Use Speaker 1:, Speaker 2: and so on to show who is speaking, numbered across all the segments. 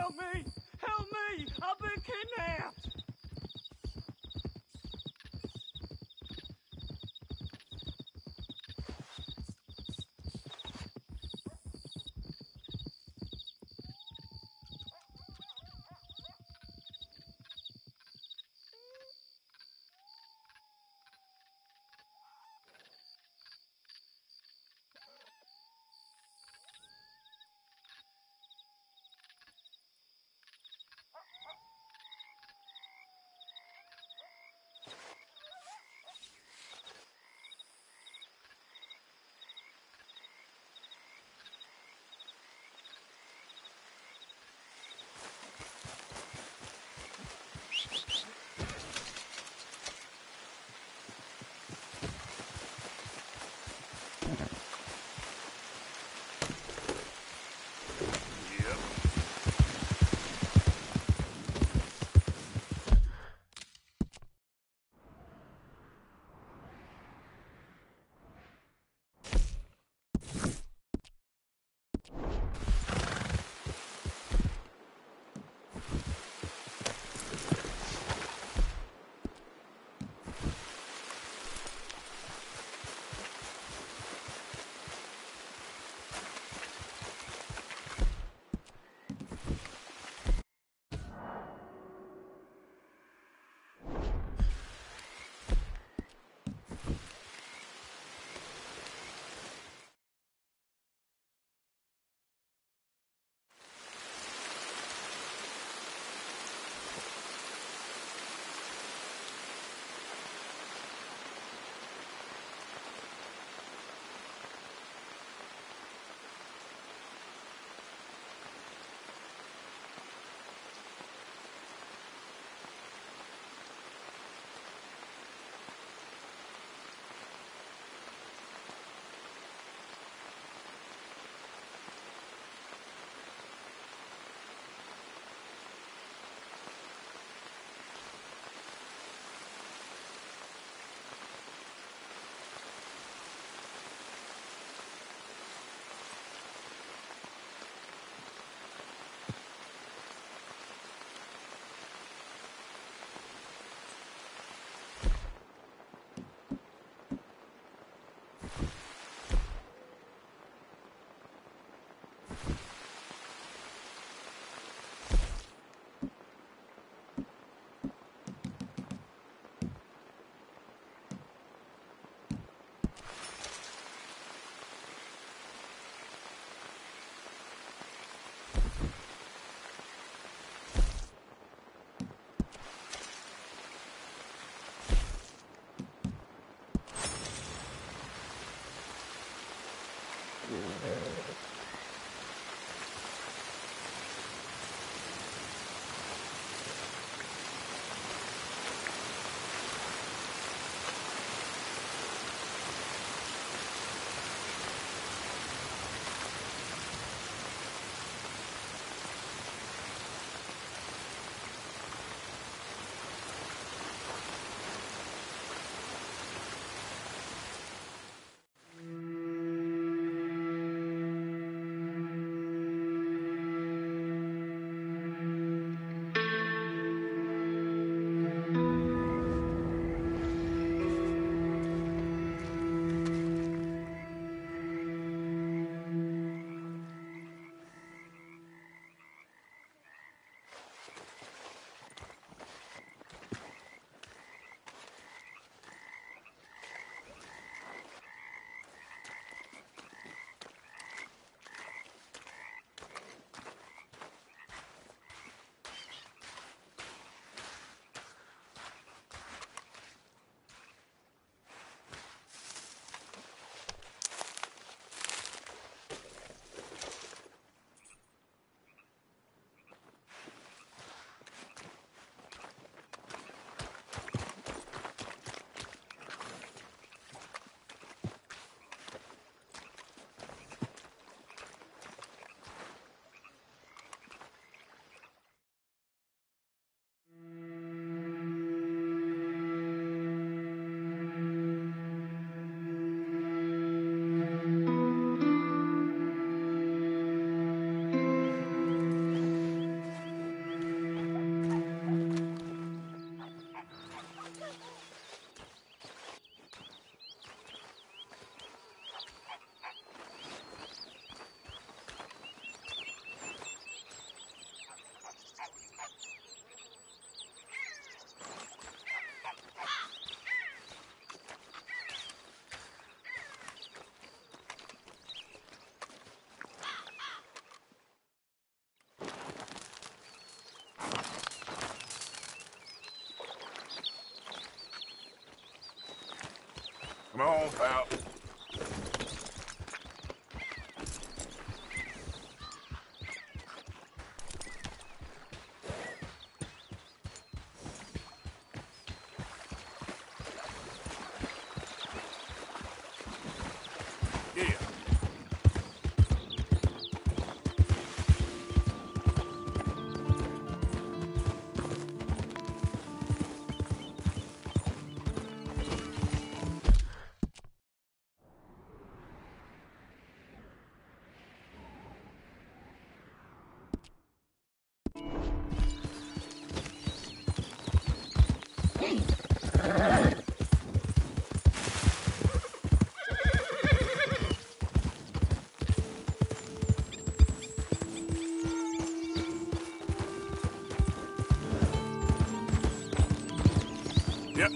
Speaker 1: Help me! Help me! I've been kidnapped!
Speaker 2: Come on, pal. Yeah. Yep.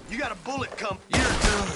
Speaker 3: You got a bullet come. You're done.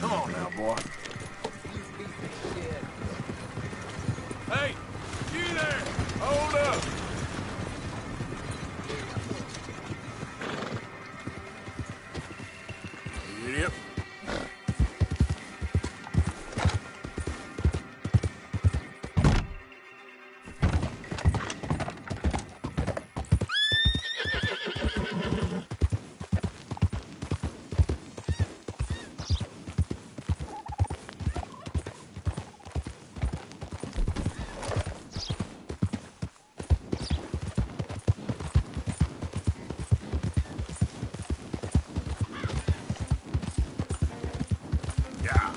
Speaker 2: Come on now, boy. Hey, you there! Hold up! Idiot. Yeah.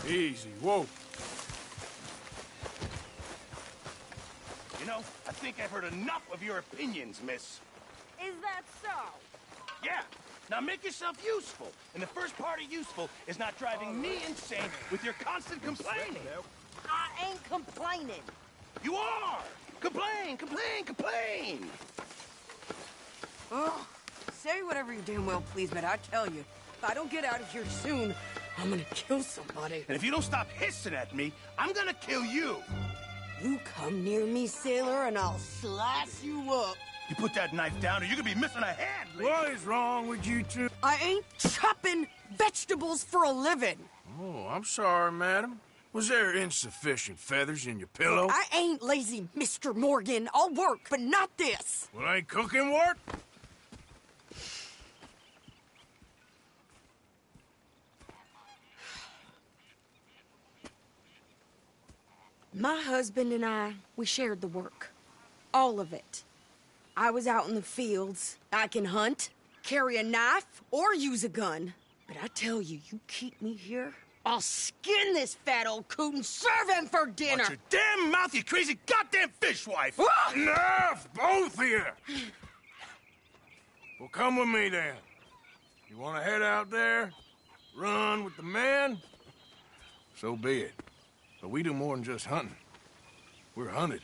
Speaker 2: Easy, whoa.
Speaker 3: You know, I think I've heard enough of your opinions, miss.
Speaker 4: Is that so?
Speaker 3: Yeah. Now make yourself useful. And the first part of useful is not driving me insane with your constant complaining.
Speaker 4: I ain't complaining.
Speaker 3: You are! Complain, complain, complain!
Speaker 4: Oh, say whatever you damn well please, but I tell you, if I don't get out of here soon, I'm gonna kill somebody.
Speaker 3: And if you don't stop hissing at me, I'm gonna kill you.
Speaker 4: You come near me, sailor, and I'll slice you up.
Speaker 3: You put that knife down or you're gonna be missing a hand, lady.
Speaker 2: What is wrong with you two?
Speaker 4: I ain't chopping vegetables for a living.
Speaker 2: Oh, I'm sorry, madam. Was there insufficient feathers in your pillow?
Speaker 4: I ain't lazy, Mr. Morgan. I'll work, but not this.
Speaker 2: Well, ain't cooking work?
Speaker 4: My husband and I, we shared the work. All of it. I was out in the fields. I can hunt, carry a knife, or use a gun. But I tell you, you keep me here, I'll skin this fat old coot and serve him for dinner.
Speaker 3: Watch your damn mouth, you crazy goddamn fishwife!
Speaker 2: Enough, both of you! Well, come with me, then. You want to head out there, run with the men? So be it. But we do more than just hunting. We're hunted.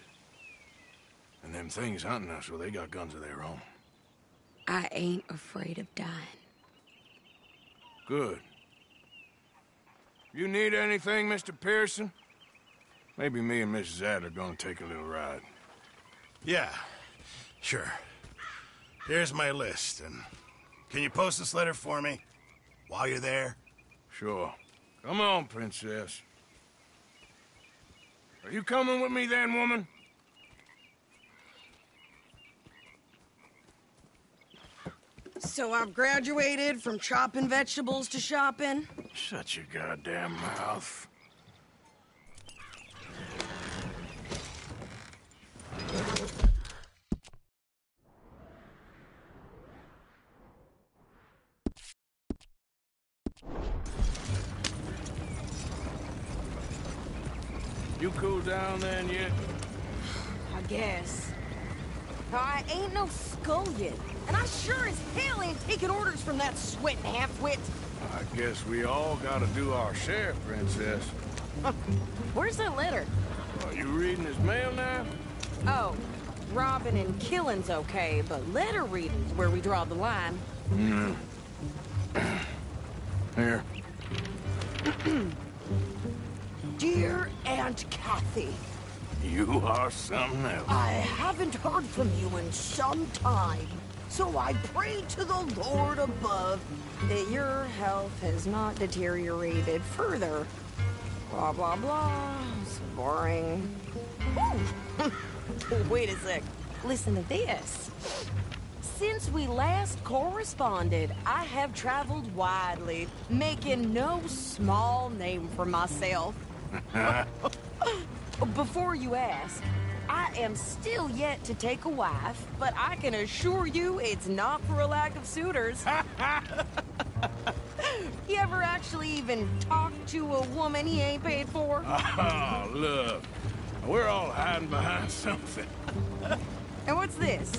Speaker 2: And them things hunting us, well, they got guns of their own.
Speaker 4: I ain't afraid of dying.
Speaker 2: Good. You need anything, Mr. Pearson? Maybe me and Mrs. Adler gonna take a little ride.
Speaker 3: Yeah, sure. Here's my list, and can you post this letter for me while you're there?
Speaker 2: Sure. Come on, Princess. Are you coming with me then, woman?
Speaker 4: So I've graduated from chopping vegetables to shopping?
Speaker 2: Shut your goddamn mouth. You cool down then yet?
Speaker 4: I guess. I ain't no scullion, and I sure as hell ain't taking orders from that sweating half-wit.
Speaker 2: I guess we all gotta do our share, Princess.
Speaker 4: Where's that letter?
Speaker 2: Are you reading his mail now?
Speaker 4: Oh, robbing and killing's okay, but letter reading's where we draw the line.
Speaker 2: Here.
Speaker 4: Dear Aunt Kathy,
Speaker 2: You are something else.
Speaker 4: I haven't heard from you in some time, so I pray to the Lord above that your health has not deteriorated further. Blah, blah, blah. It's boring. Ooh. Wait a sec. Listen to this. Since we last corresponded, I have traveled widely, making no small name for myself. Before you ask, I am still yet to take a wife, but I can assure you it's not for a lack of suitors. You ever actually even talk to a woman he ain't paid for?
Speaker 2: Oh, look. We're all hiding behind something.
Speaker 4: And what's this?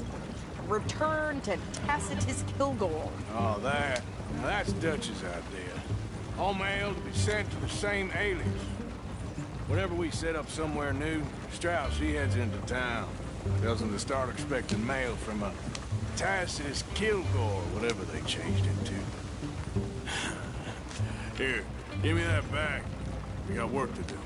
Speaker 4: Return to Tacitus Kilgore.
Speaker 2: Oh, that. Now, that's Dutch's idea. All mail to be sent to the same alias. Whenever we set up somewhere new, Strauss, he heads into town. Tells them to start expecting mail from a Tacitus Kilgore, whatever they changed it to. Here, give me that back. We got work to do.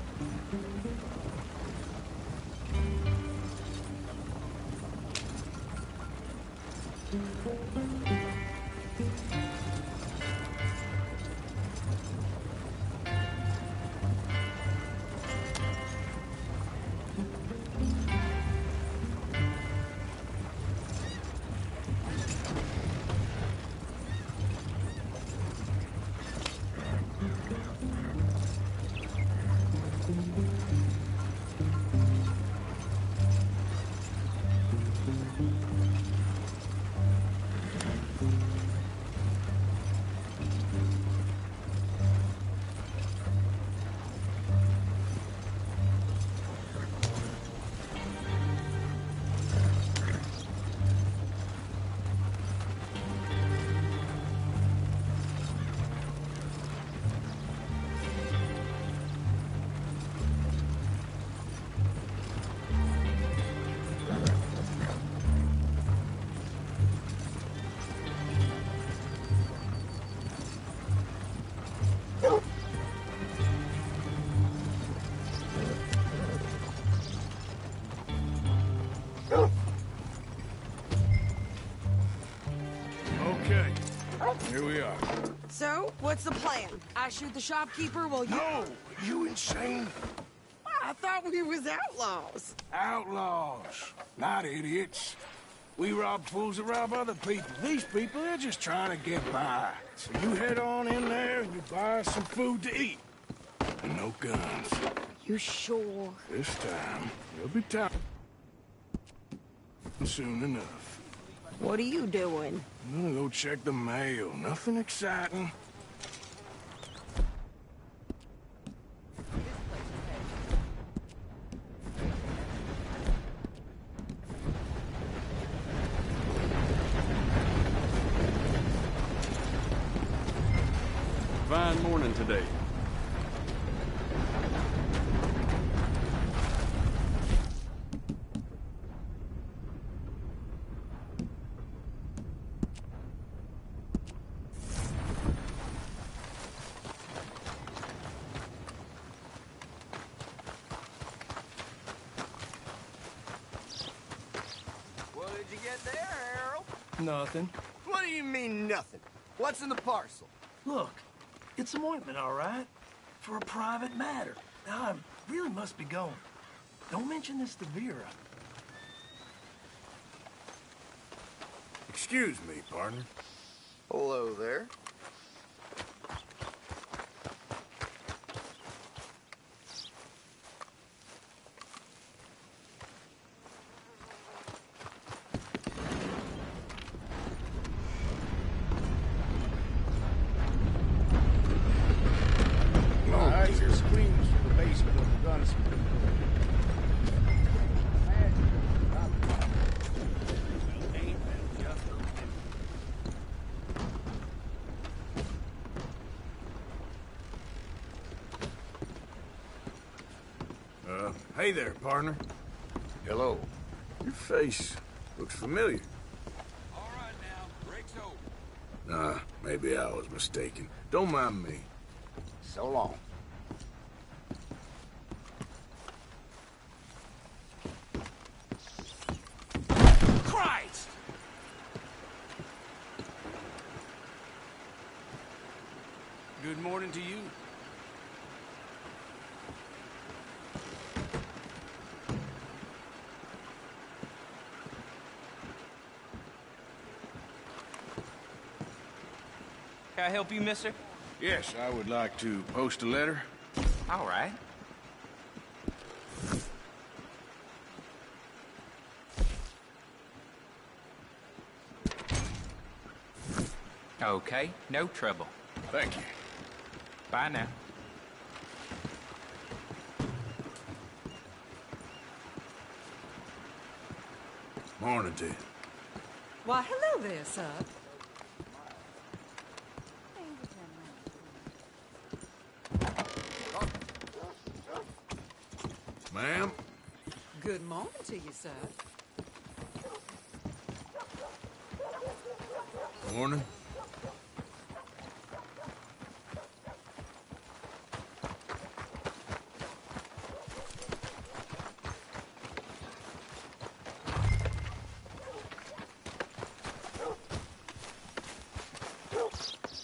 Speaker 2: Okay, here we are.
Speaker 4: So, what's the plan? I shoot the shopkeeper while you...
Speaker 2: No, you insane?
Speaker 4: I thought we was outlaws.
Speaker 2: Outlaws, not idiots. We rob fools that rob other people. These people, they're just trying to get by. So you head on in there and you buy us some food to eat. And no guns.
Speaker 4: You sure?
Speaker 2: This time, there'll be time soon enough.
Speaker 4: What are you doing?
Speaker 2: I'm gonna go check the mail. Nothing exciting.
Speaker 5: Fine morning today.
Speaker 1: What did you get there, Harold?
Speaker 6: Nothing.
Speaker 1: What do you mean, nothing? What's in the parcel?
Speaker 6: Look, it's some ointment, all right? For a private matter. Now, I really must be going. Don't mention this to Vera.
Speaker 2: Excuse me, partner.
Speaker 1: Hello there.
Speaker 2: My eyes are screams from the basement of the gunsmith. Hey there, partner. Hello. Your face looks familiar.
Speaker 1: All right now, break's over.
Speaker 2: Nah, maybe I was mistaken. Don't mind me. So long.
Speaker 1: Christ! Good morning to you. Can I help you, mister?
Speaker 2: Yes, I would like to post a letter.
Speaker 1: All right.
Speaker 7: Okay, no trouble.
Speaker 2: Thank you.
Speaker 7: Bye now.
Speaker 2: Morning to you.
Speaker 8: Why, hello there, sir.
Speaker 2: Ma'am?
Speaker 8: Good morning to you, sir.
Speaker 2: Morning.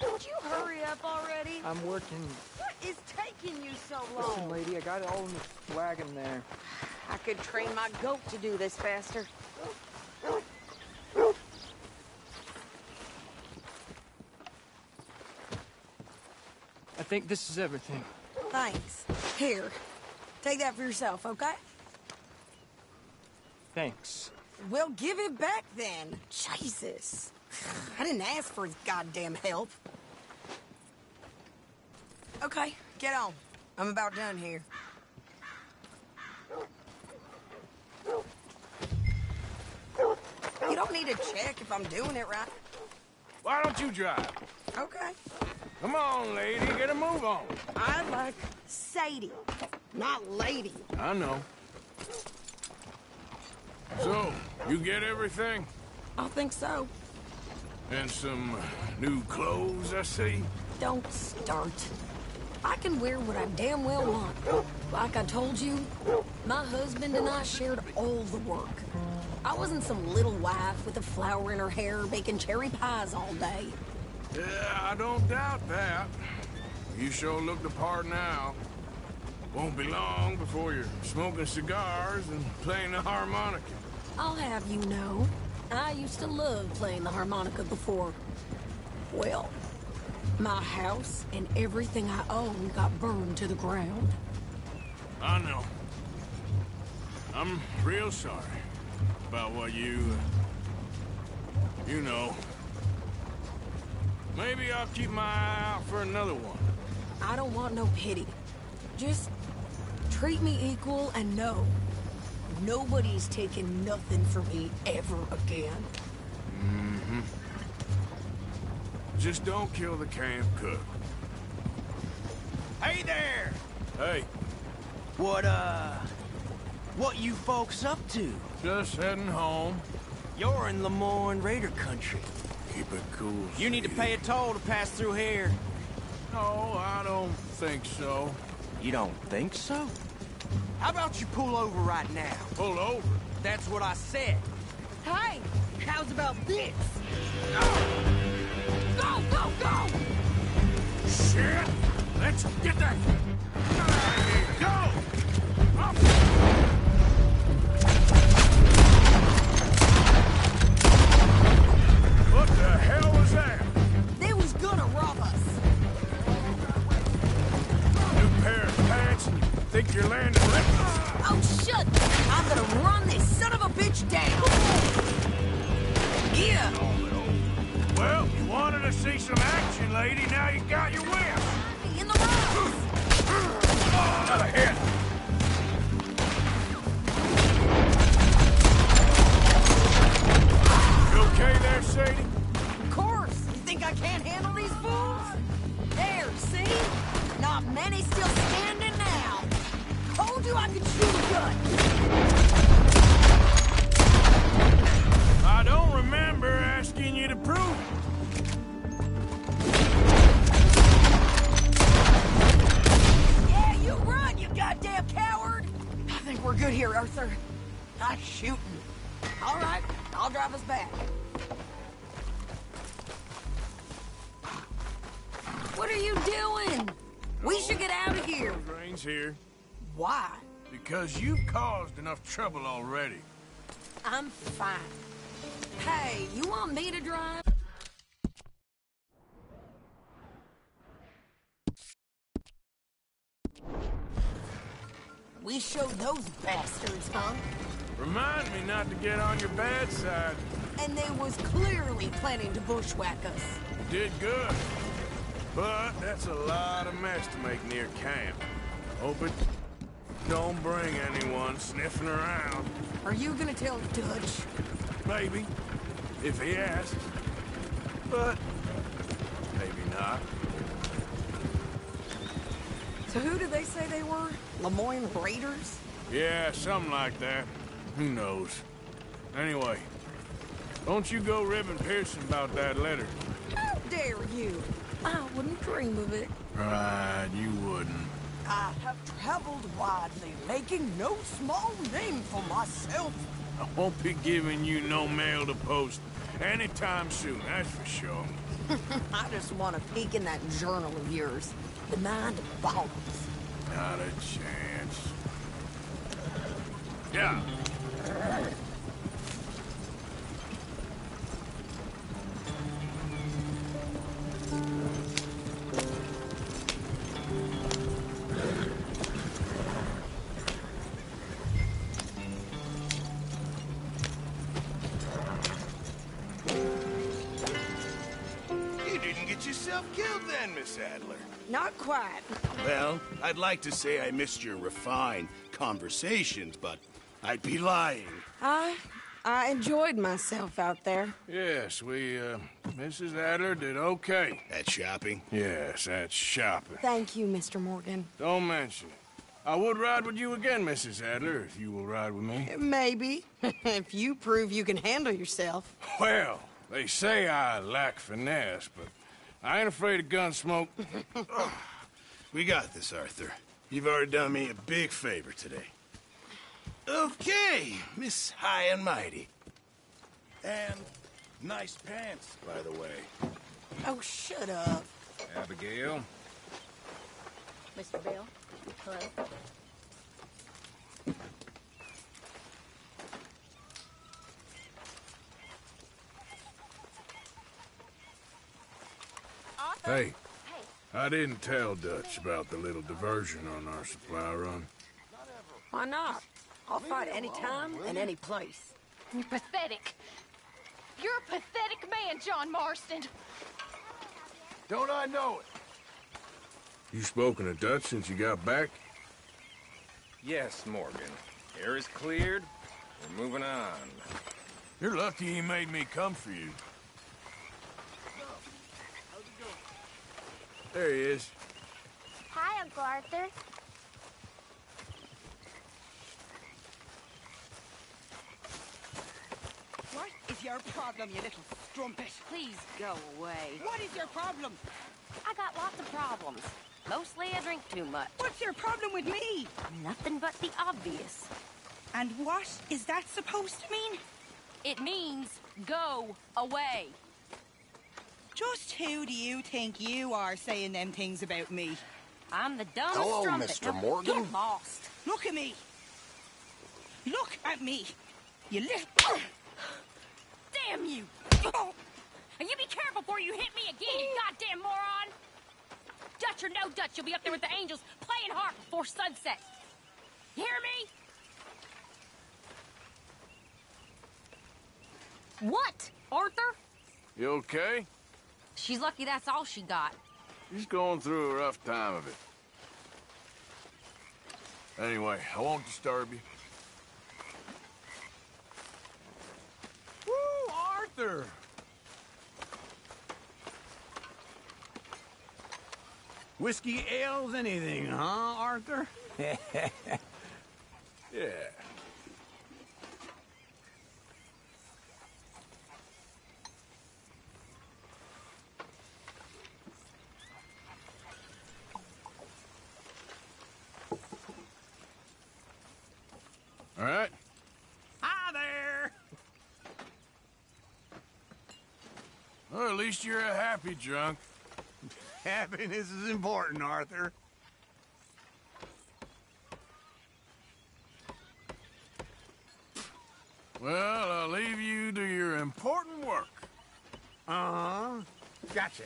Speaker 4: Would you hurry up already?
Speaker 9: I'm working.
Speaker 4: What is taking you so
Speaker 9: Listen,
Speaker 4: long?
Speaker 9: lady, I got it all in this wagon there.
Speaker 4: I could train my goat to do this faster.
Speaker 9: I think this is everything.
Speaker 4: Thanks. Here, take that for yourself, okay?
Speaker 9: Thanks.
Speaker 4: Well, give it back then. Jesus. I didn't ask for his goddamn help. Okay, get on. I'm about done here. You don't need to check if I'm doing it right.
Speaker 2: Why don't you drive?
Speaker 4: Okay.
Speaker 2: Come on, lady, get a move on.
Speaker 4: I like Sadie, not lady.
Speaker 2: I know. So, you get everything?
Speaker 4: I think so.
Speaker 2: And some new clothes, I see?
Speaker 4: Don't start. I can wear what I damn well want. Like I told you, my husband and I shared all the work. I wasn't some little wife with a flower in her hair baking cherry pies all day.
Speaker 2: Yeah, I don't doubt that. You sure look the part now. Won't be long before you're smoking cigars and playing the harmonica.
Speaker 4: I'll have you know, I used to love playing the harmonica before. Well, my house and everything I own got burned to the ground.
Speaker 2: I know. I'm real sorry about what you know. Maybe I'll keep my eye out for another one.
Speaker 4: I don't want no pity. Just treat me equal and know nobody's taking nothing from me ever again.
Speaker 2: Mm-hmm. Just don't kill the camp cook.
Speaker 5: Hey there!
Speaker 2: Hey,
Speaker 5: What you folks up to?
Speaker 2: just heading home.
Speaker 5: You're in Lemoyne Raider country.
Speaker 2: Keep it cool.
Speaker 5: You need to pay a toll to pass through here.
Speaker 2: No, I don't think so.
Speaker 5: You don't think so? How about you pull over right now?
Speaker 2: Pull over.
Speaker 5: That's what I said.
Speaker 4: Hey, how's about this? Go, go, go!
Speaker 2: Shit! Let's get that. Go! Up. What the hell was that?
Speaker 4: They was gonna rob us.
Speaker 2: New pair of pants and you think you're landing reckless?
Speaker 4: Oh, shut! I'm gonna run this son of a bitch down. Yeah.
Speaker 2: Well, you wanted to see some action, lady. Now you got your whip.
Speaker 4: In the road.
Speaker 2: Ahead. You okay there, Sadie?
Speaker 4: Of course. You think I can't handle these fools? There, see? Not many still standing now. Told you I could shoot a gun.
Speaker 2: I don't remember asking you to prove it.
Speaker 4: Yeah, you run, you goddamn coward. I think we're good here, Arthur. Not shooting. All right, I'll drive us back. What are you doing? We should get out of here.
Speaker 2: Rain's here.
Speaker 4: Why?
Speaker 2: Because you've caused enough trouble already.
Speaker 4: I'm fine. Hey, you want me to drive? We showed those bastards, huh?
Speaker 2: Remind me not to get on your bad side.
Speaker 4: And they was clearly planning to bushwhack us.
Speaker 2: Did good. But that's a lot of mess to make near camp. Hope it don't bring anyone sniffing around.
Speaker 4: Are you gonna tell Dutch?
Speaker 2: Maybe, if he asks. But maybe not.
Speaker 4: So who did they say they were? Lemoyne Raiders?
Speaker 2: Yeah, something like that. Who knows? Anyway, don't you go ribbing Pearson about that letter.
Speaker 4: How dare you? I wouldn't dream of it.
Speaker 2: Right, you wouldn't.
Speaker 4: I have traveled widely, making no small name for myself.
Speaker 2: I won't be giving you no mail to post anytime soon, that's for sure.
Speaker 4: I just want to peek in that journal of yours. The mind boggles.
Speaker 2: Not a chance. Yeah.
Speaker 3: You didn't get yourself killed then, Miss Adler.
Speaker 4: Not quite.
Speaker 3: Well, I'd like to say I missed your refined conversations, but I'd be lying.
Speaker 4: I enjoyed myself out there.
Speaker 2: Yes, Mrs. Adler did okay.
Speaker 3: At shopping?
Speaker 2: Yes, that's shopping.
Speaker 4: Thank you, Mr. Morgan.
Speaker 2: Don't mention it. I would ride with you again, Mrs. Adler, if you will ride with me.
Speaker 4: Maybe. If you prove you can handle yourself.
Speaker 2: Well, they say I lack finesse, but I ain't afraid of gun smoke.
Speaker 3: We got this, Arthur. You've already done me a big favor today. Okay, Miss High and Mighty. And nice pants, by the way.
Speaker 4: Oh, shut up.
Speaker 2: Abigail?
Speaker 10: Mr. Bill? Hello? Arthur?
Speaker 2: Hey,
Speaker 10: Hey,
Speaker 2: I didn't tell Dutch about the little diversion on our supply run.
Speaker 4: Why not? I'll fight any time and any place.
Speaker 10: you're pathetic. You're a pathetic man, John Marston.
Speaker 3: Don't I know it?
Speaker 2: You spoken to Dutch since you got back?
Speaker 7: Yes, Morgan. Air is cleared. We're moving on.
Speaker 2: You're lucky he made me come for you. There he is.
Speaker 10: Hi, Uncle Arthur.
Speaker 11: What is your problem, you little strumpet?
Speaker 10: Please go away.
Speaker 11: What is your problem?
Speaker 10: I got lots of problems. Mostly I drink too much.
Speaker 11: What's your problem with me?
Speaker 10: Nothing but the obvious.
Speaker 11: And what is that supposed to mean?
Speaker 10: It means go away.
Speaker 11: Just who do you think you are saying them things about me?
Speaker 10: I'm the dumbest
Speaker 12: Hello,
Speaker 10: strumpet.
Speaker 12: Mr.
Speaker 10: Now,
Speaker 12: Morgan.
Speaker 10: Get lost.
Speaker 11: Look at me. Look at me. You little...
Speaker 10: Damn you!
Speaker 11: Oh,
Speaker 10: And you be careful before you hit me again, you goddamn moron! Dutch or no Dutch, you'll be up there with the angels playing harp before sunset. You hear me? What, Arthur?
Speaker 2: You okay?
Speaker 10: She's lucky that's all she got.
Speaker 2: She's going through a rough time of it. Anyway, I won't disturb you.
Speaker 5: Woo, Arthur! Whiskey ales anything, huh, Arthur?
Speaker 2: Yeah. All right.
Speaker 5: Hi there!
Speaker 2: Well, at least you're a happy drunk.
Speaker 5: Happiness is important, Arthur.
Speaker 2: Well, I'll leave you to your important work.
Speaker 5: Uh-huh. Gotcha.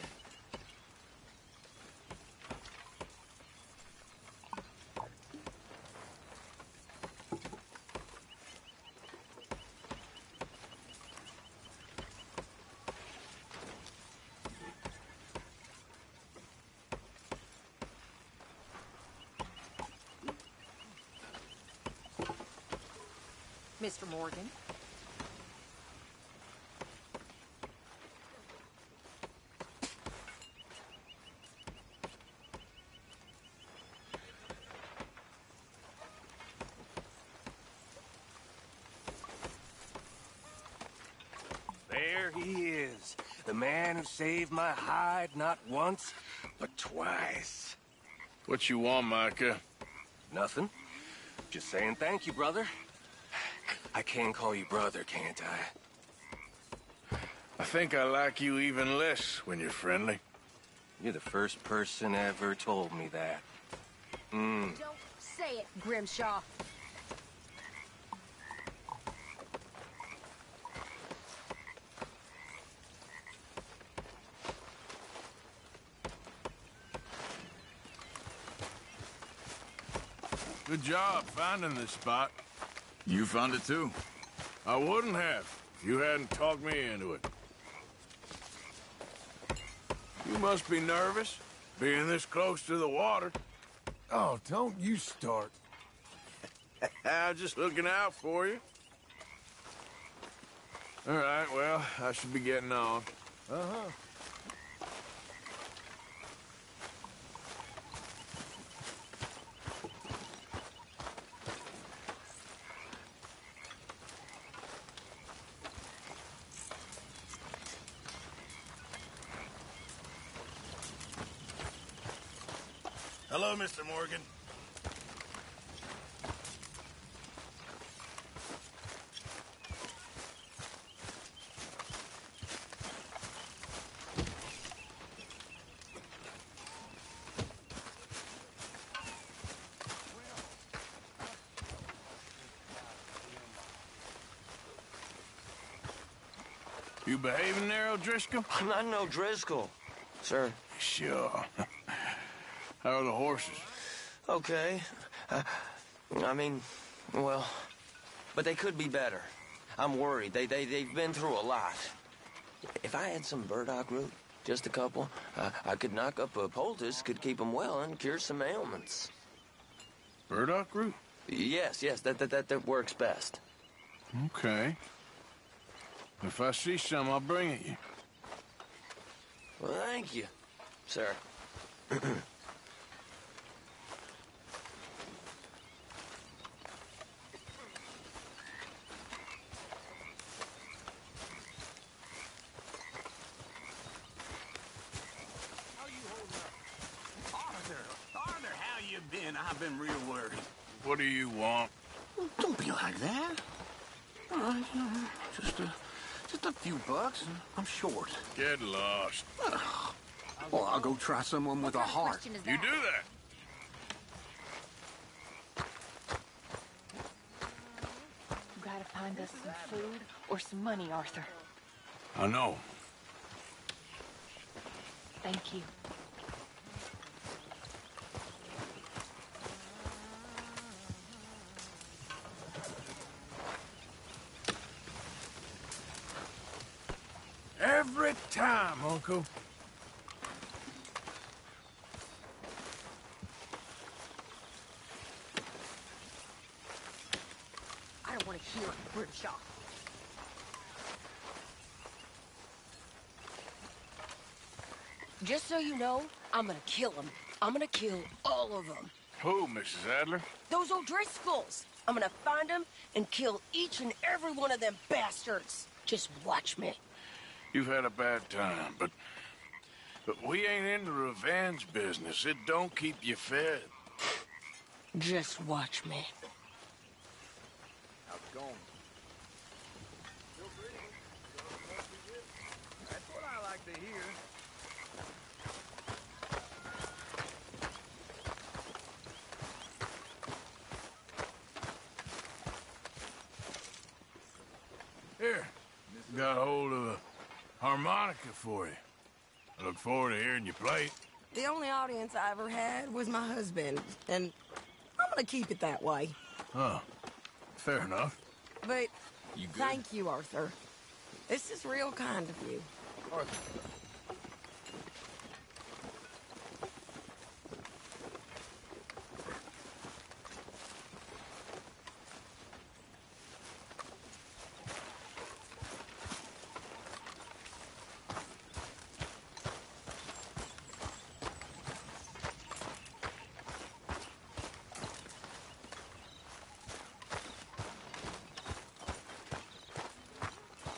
Speaker 8: Mr. Morgan.
Speaker 12: There he is. The man who saved my hide not once, but twice.
Speaker 2: What you want, Micah?
Speaker 12: Nothing. Just saying thank you, brother. I can call you brother, can't I?
Speaker 2: I think I like you even less when you're friendly.
Speaker 12: You're the first person ever told me that.
Speaker 10: Don't say it, Grimshaw.
Speaker 2: Good job finding this spot.
Speaker 1: You found it too.
Speaker 2: I wouldn't have if you hadn't talked me into it. You must be nervous, being this close to the water.
Speaker 3: Oh, don't you start.
Speaker 2: I'm just looking out for you. All right, well, I should be getting on.
Speaker 3: Uh-huh. Hello, Mr. Morgan.
Speaker 2: You behaving there, O'Driscoll?
Speaker 5: I'm not no Driscoll, sir.
Speaker 2: Sure. How are the horses?
Speaker 5: Okay. I mean, well, but they could be better. I'm worried. They've been through a lot. If I had some burdock root, just a couple, I could knock up a poultice, could keep them well and cure some ailments.
Speaker 2: Burdock root?
Speaker 5: Yes, that works best.
Speaker 2: Okay. If I see some, I'll bring it you.
Speaker 5: Well, thank you, sir.
Speaker 1: Arthur, how you been? I've been real worried.
Speaker 2: What do you want?
Speaker 1: Don't be like that. All right, just a few bucks. I'm short.
Speaker 2: Get lost.
Speaker 1: Well, I'll go try someone with a heart.
Speaker 2: You do that.
Speaker 13: You gotta find us some food or some money, Arthur.
Speaker 2: I know.
Speaker 13: Thank you.
Speaker 2: Every time, Uncle.
Speaker 4: I don't want to hear it, Grimshaw. Just so you know, I'm gonna kill them. I'm gonna kill all of them.
Speaker 2: Who, Mrs. Adler?
Speaker 4: Those O'Driscolls. I'm gonna find them and kill each and every one of them bastards. Just watch me.
Speaker 2: You've had a bad time, but we ain't in the revenge business. It don't keep you fed.
Speaker 4: Just watch me.
Speaker 2: How's it going? That's what I like to hear. Here, got hold of a harmonica for you. I look forward to hearing you play it.
Speaker 4: The only audience I ever had was my husband, and I'm gonna keep it that way.
Speaker 2: Oh, fair enough.
Speaker 4: But
Speaker 2: You good?
Speaker 4: thank you, Arthur. This is real kind of you.
Speaker 2: Arthur.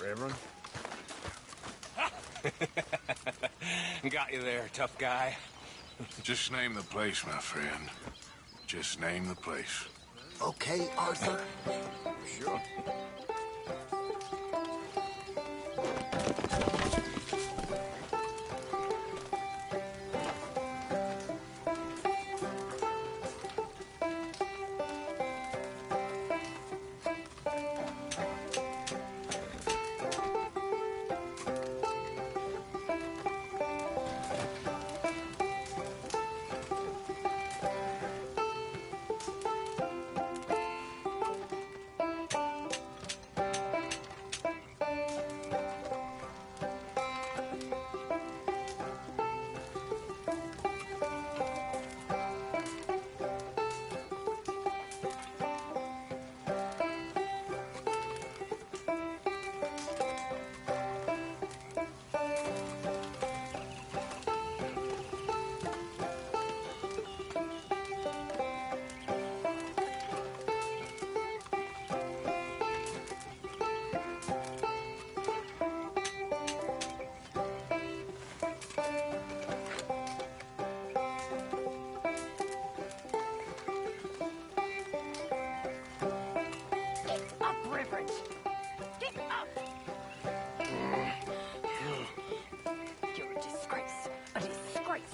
Speaker 7: Reverend? Got you there, tough guy.
Speaker 2: Just name the place, my friend. Just name the place.
Speaker 1: Okay, Arthur.
Speaker 2: Sure.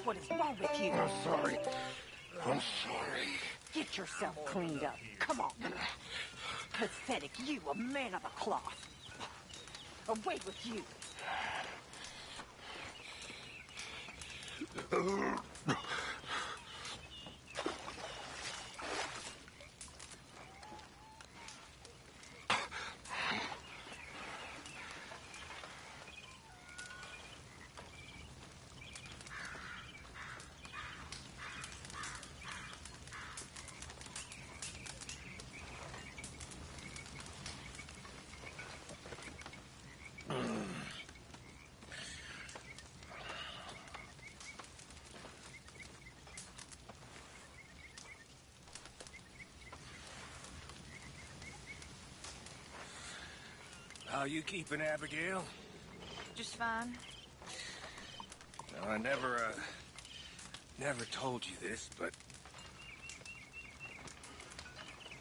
Speaker 4: What is wrong with you?
Speaker 2: I'm sorry. I'm sorry.
Speaker 4: Get yourself cleaned up. Come on. Pathetic, you, a man of the cloth. Away with you.
Speaker 2: How you keeping, Abigail?
Speaker 11: Just fine.
Speaker 2: Now, I never told you this, but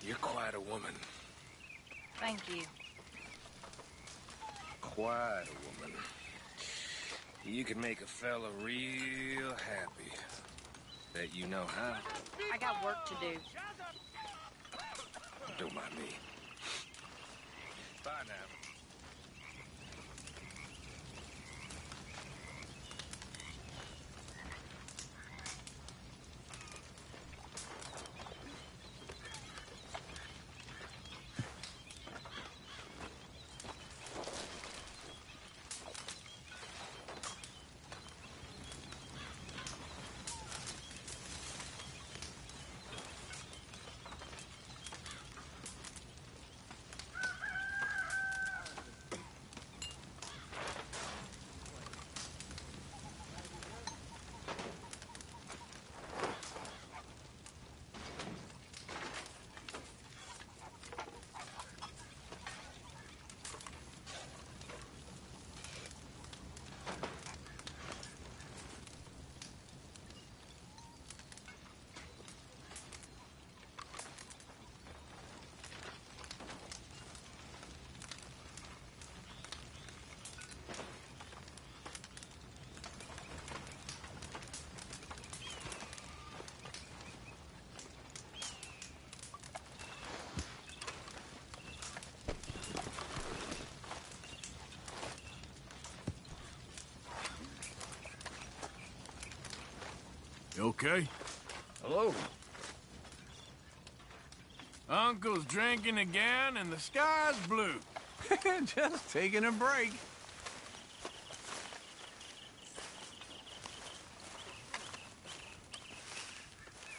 Speaker 2: you're quite a woman.
Speaker 11: Thank you.
Speaker 2: Quite a woman. You can make a fella real happy. Bet you know how.
Speaker 11: I got work to do.
Speaker 2: Don't mind me. Bye now.
Speaker 3: You okay?
Speaker 2: Hello.
Speaker 3: Uncle's drinking again and the sky's blue. Just taking a break.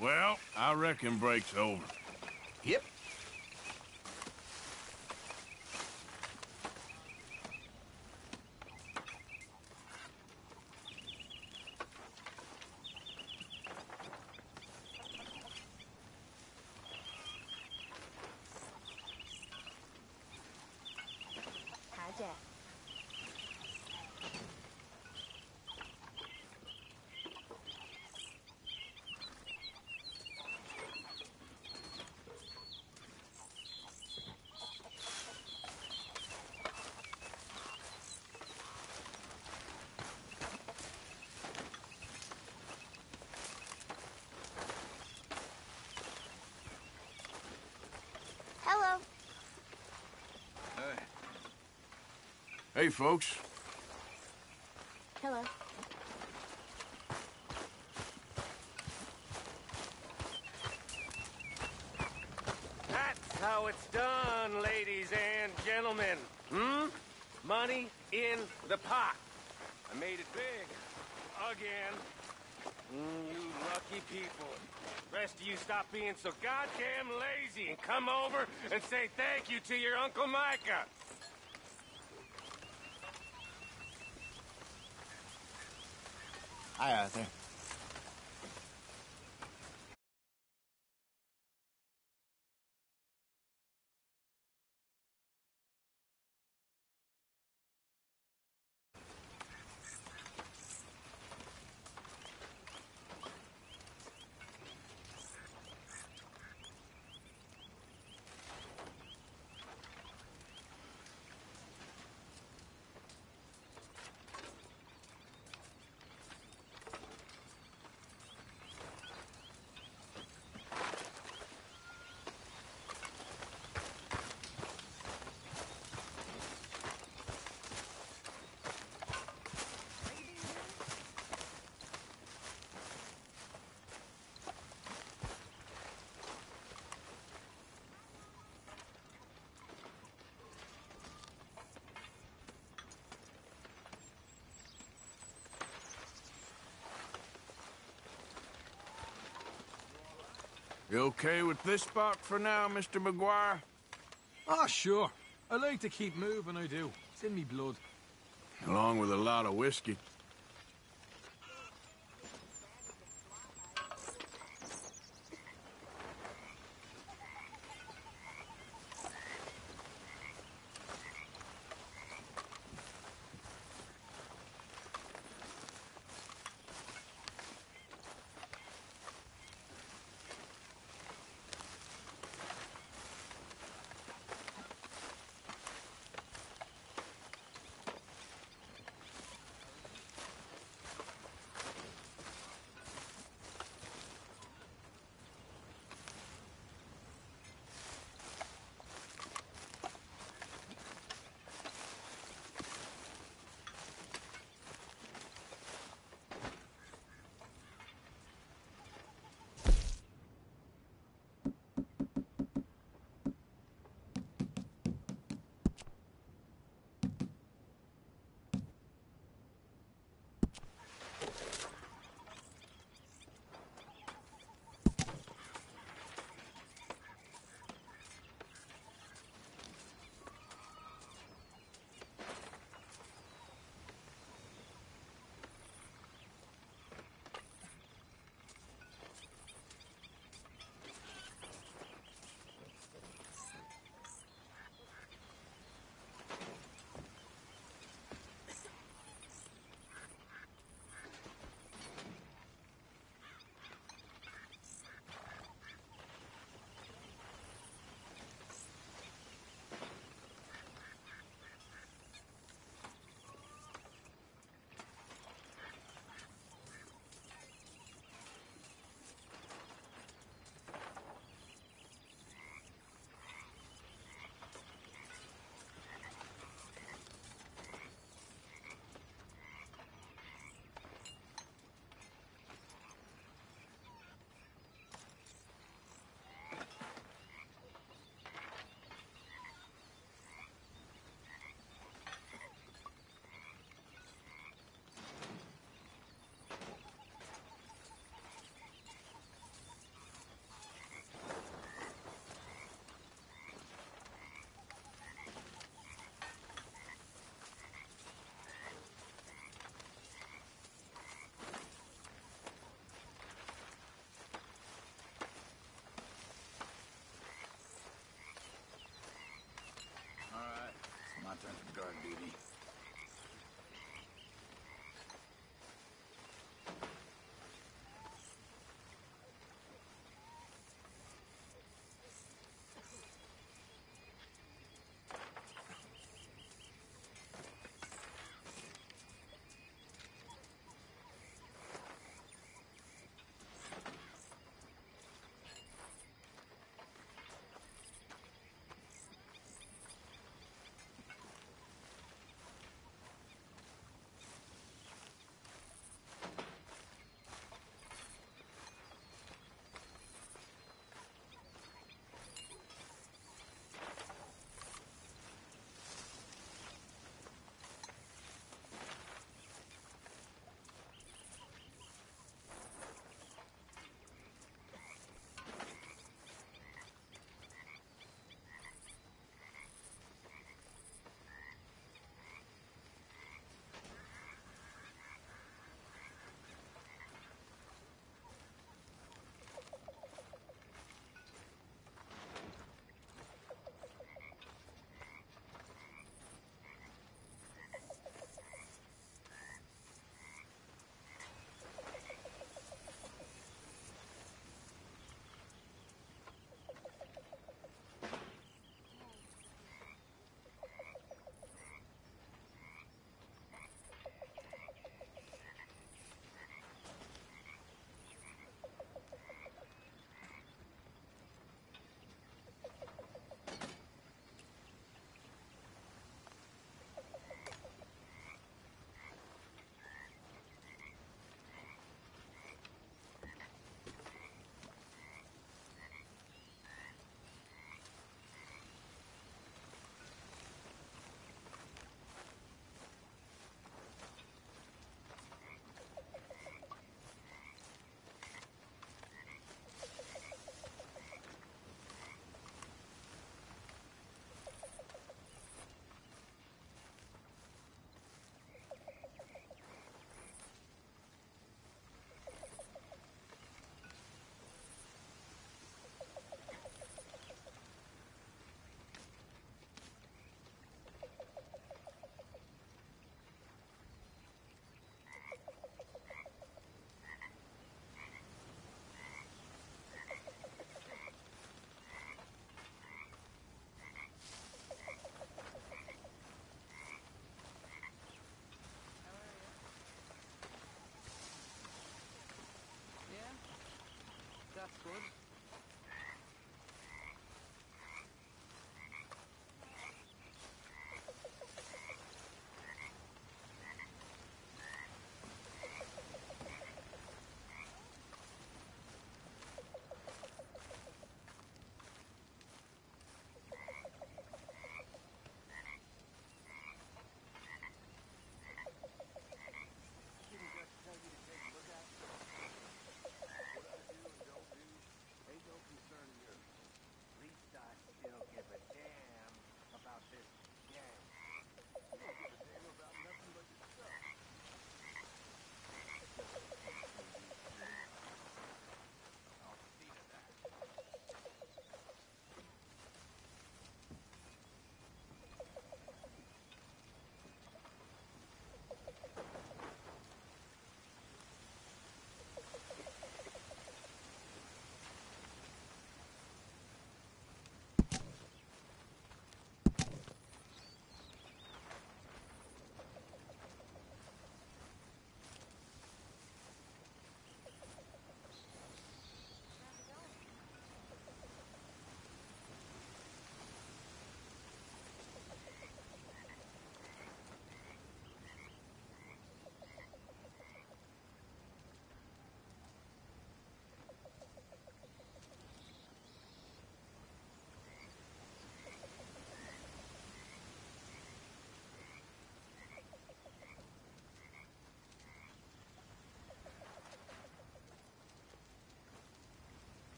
Speaker 3: Well, I reckon break's over.
Speaker 2: Yep.
Speaker 14: Hi, Jack. Hello.
Speaker 3: Hey, folks.
Speaker 14: Hello.
Speaker 12: That's how it's done, ladies and gentlemen. Money in the pot. I made it big. Again. You lucky people. Rest of you stop being so goddamn lazy and come over and say thank you to your Uncle Micah.
Speaker 9: Hi, Arthur.
Speaker 2: You okay with this spot for now, Mr. McGuire?
Speaker 15: Ah, sure. I like to keep moving, I do. It's in me blood.
Speaker 2: Along with a lot of whiskey.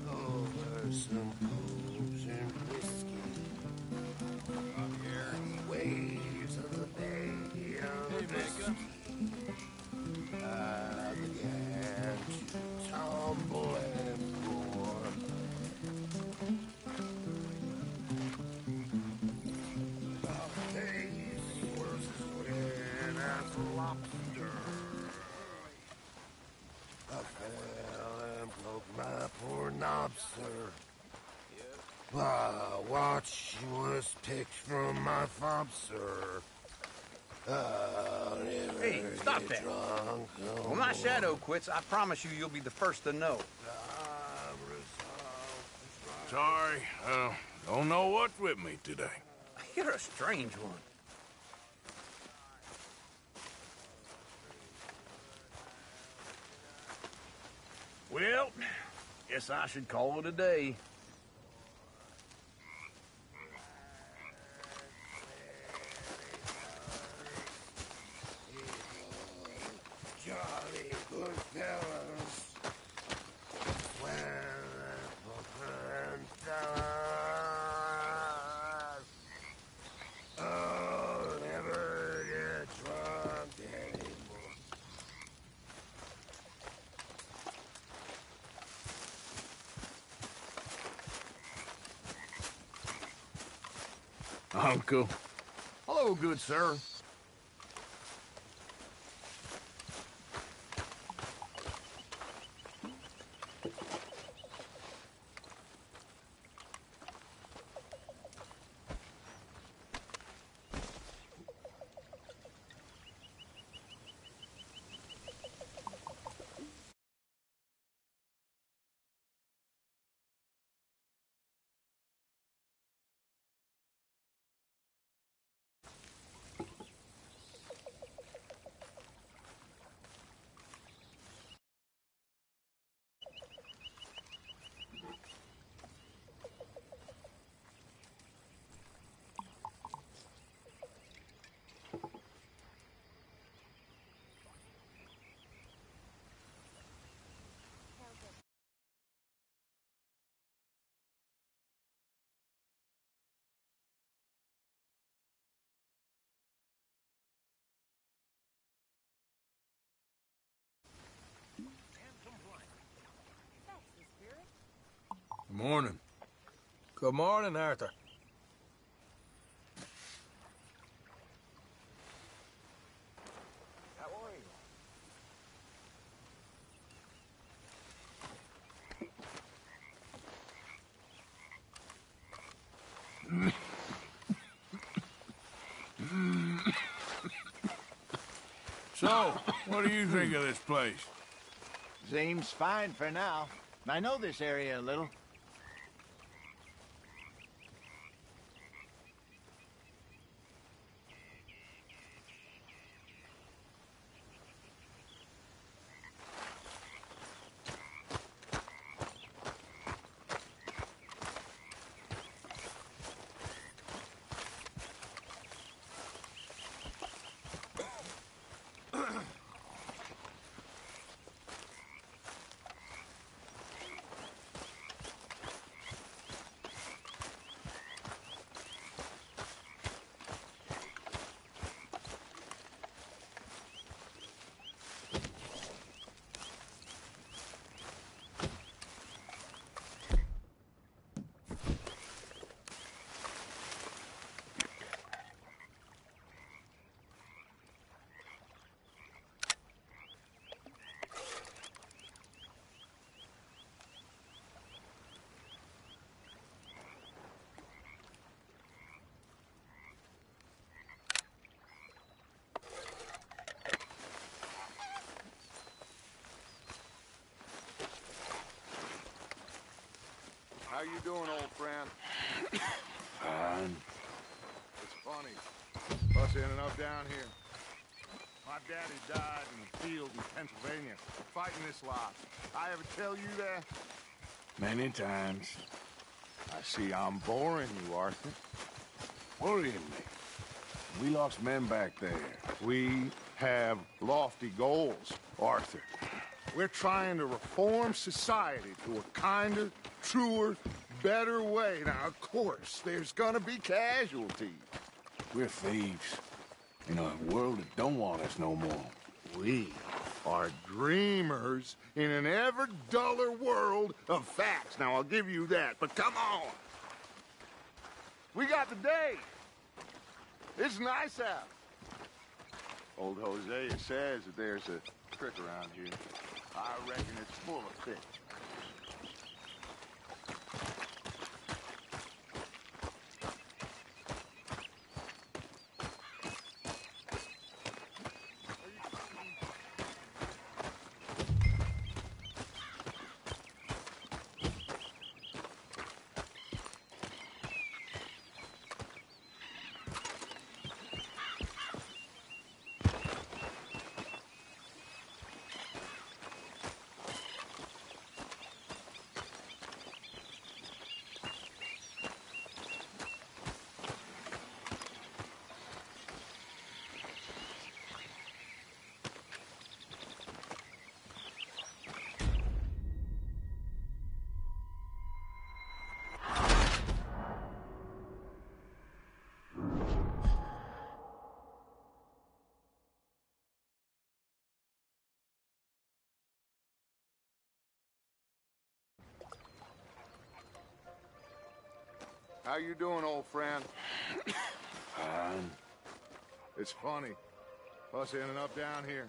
Speaker 3: Over some booze and whiskey. Up here, waves of the bay of the sea. I began to tumble and roar. The face was red as a lobster. I fell and broke my poor knob, sir. My watch was picked from my fob, sir.
Speaker 1: Hey, stop that. When my shadow quits, I promise you you'll be the first to know.
Speaker 2: Sorry, don't know what's with me today.
Speaker 1: You're a strange one. Well, guess I should call it a day.
Speaker 3: Jolly good fellas. Well, and fellas. Oh, never get drunk anymore.
Speaker 1: Uncle. Hello, good sir.
Speaker 15: Good morning. Good morning, Arthur.
Speaker 5: How are you?
Speaker 2: So, what do you think of this place?
Speaker 9: Seems fine for now. I know this area a little.
Speaker 2: How you doing, old friend? Fine. It's funny. Us ending up down here. My daddy died in the field in Pennsylvania, fighting this lot. I ever tell you that? Many times. I see I'm boring you, Arthur. Worrying me. We lost men back there. We have lofty goals, Arthur. We're trying to reform society to a kinder, truer, better way. Now, of course, there's gonna be casualties. We're thieves in a world that don't want us no more. We are dreamers in an ever duller world of facts. Now, I'll give you that, but come on. We got the day. It's nice out. Old Hosea says that there's a trick around here. I reckon it's full of fish. How you doing, old friend? Fine. It's funny, us ending up down here.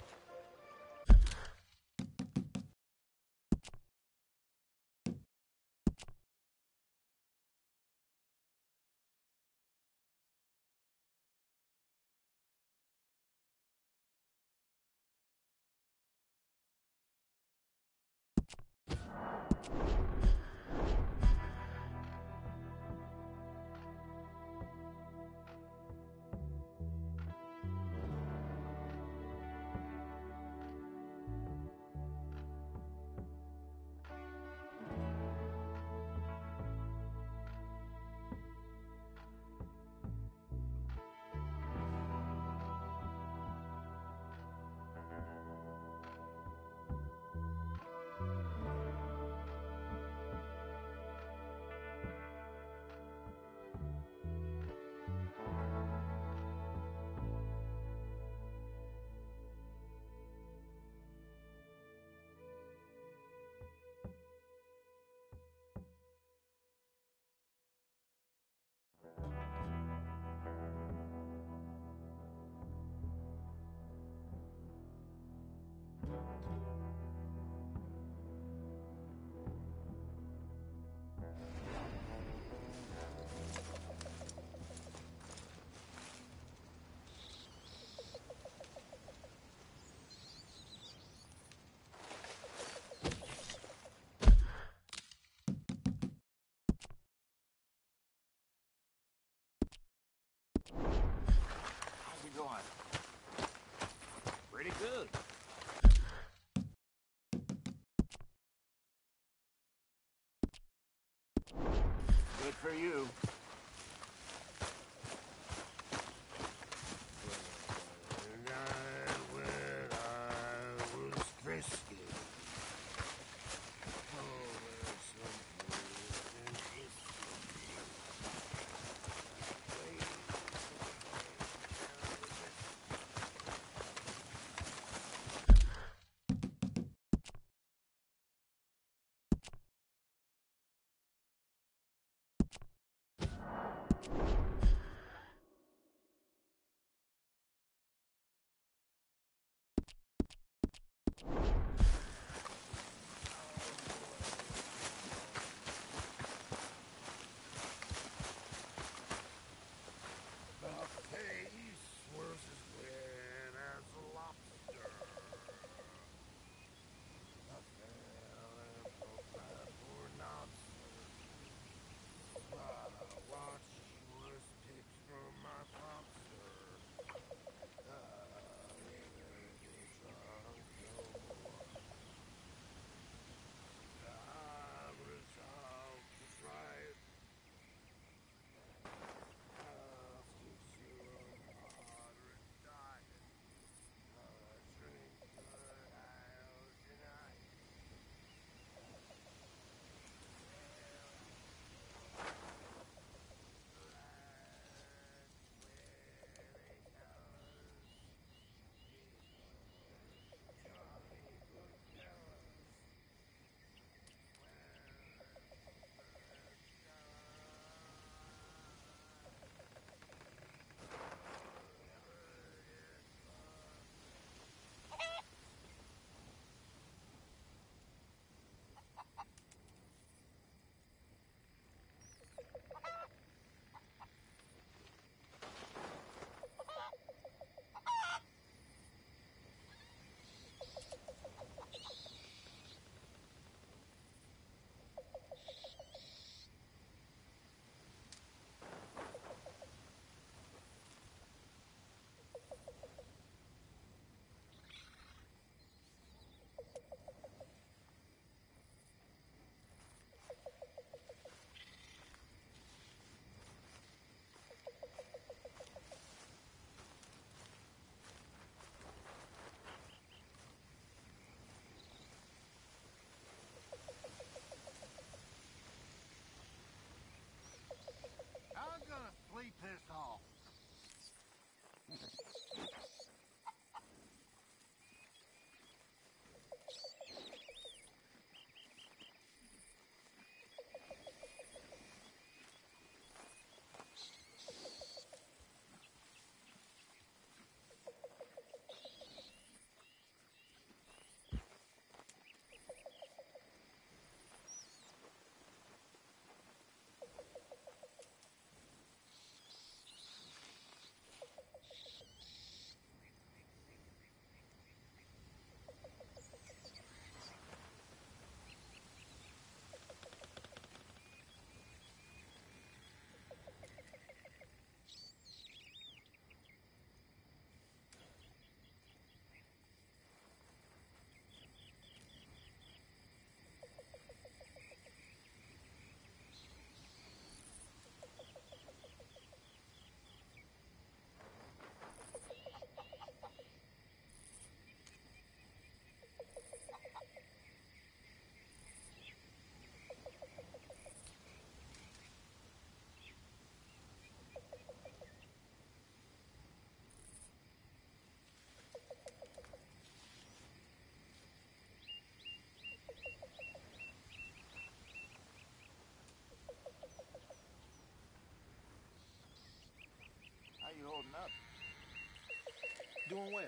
Speaker 16: Doing well.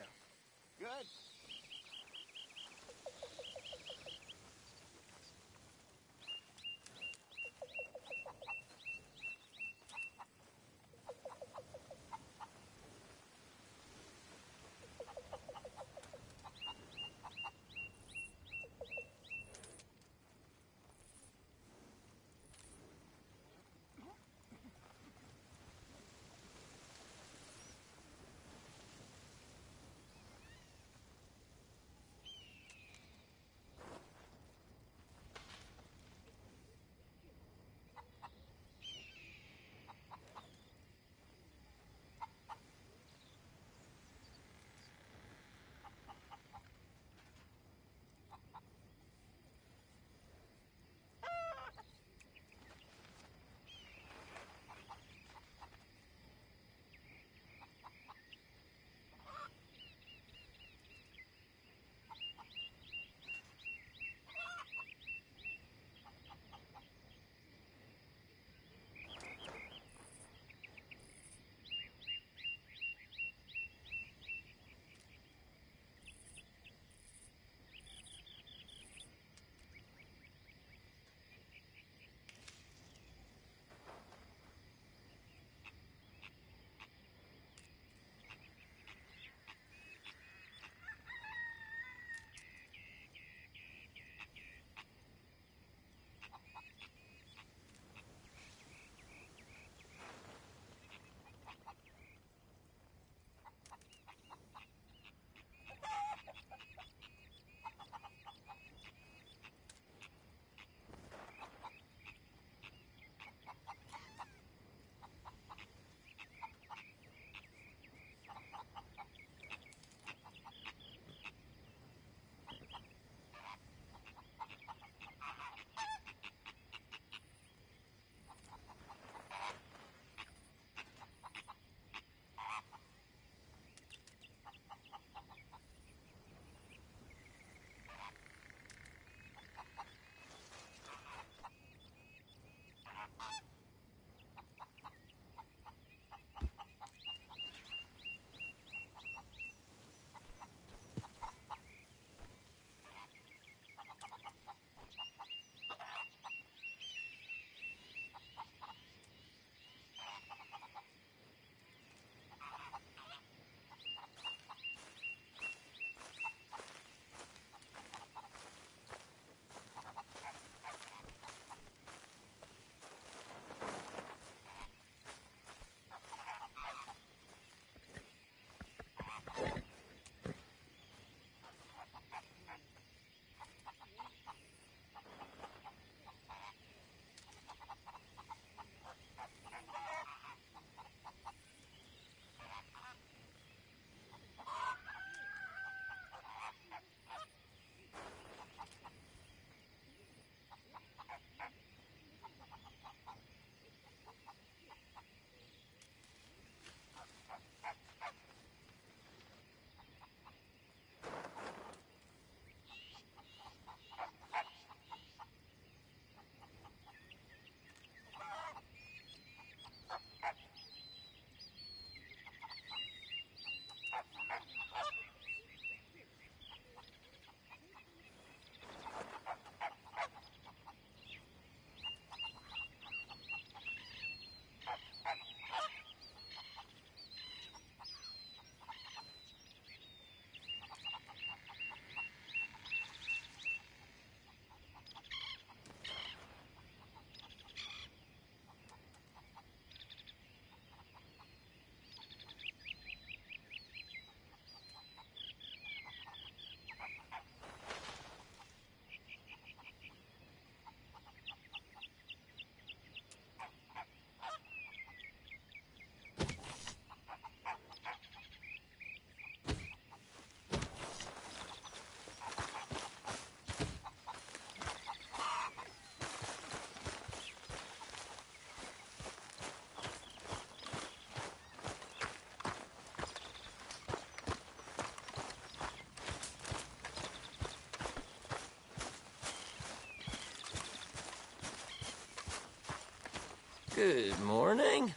Speaker 9: Good.
Speaker 5: Good morning.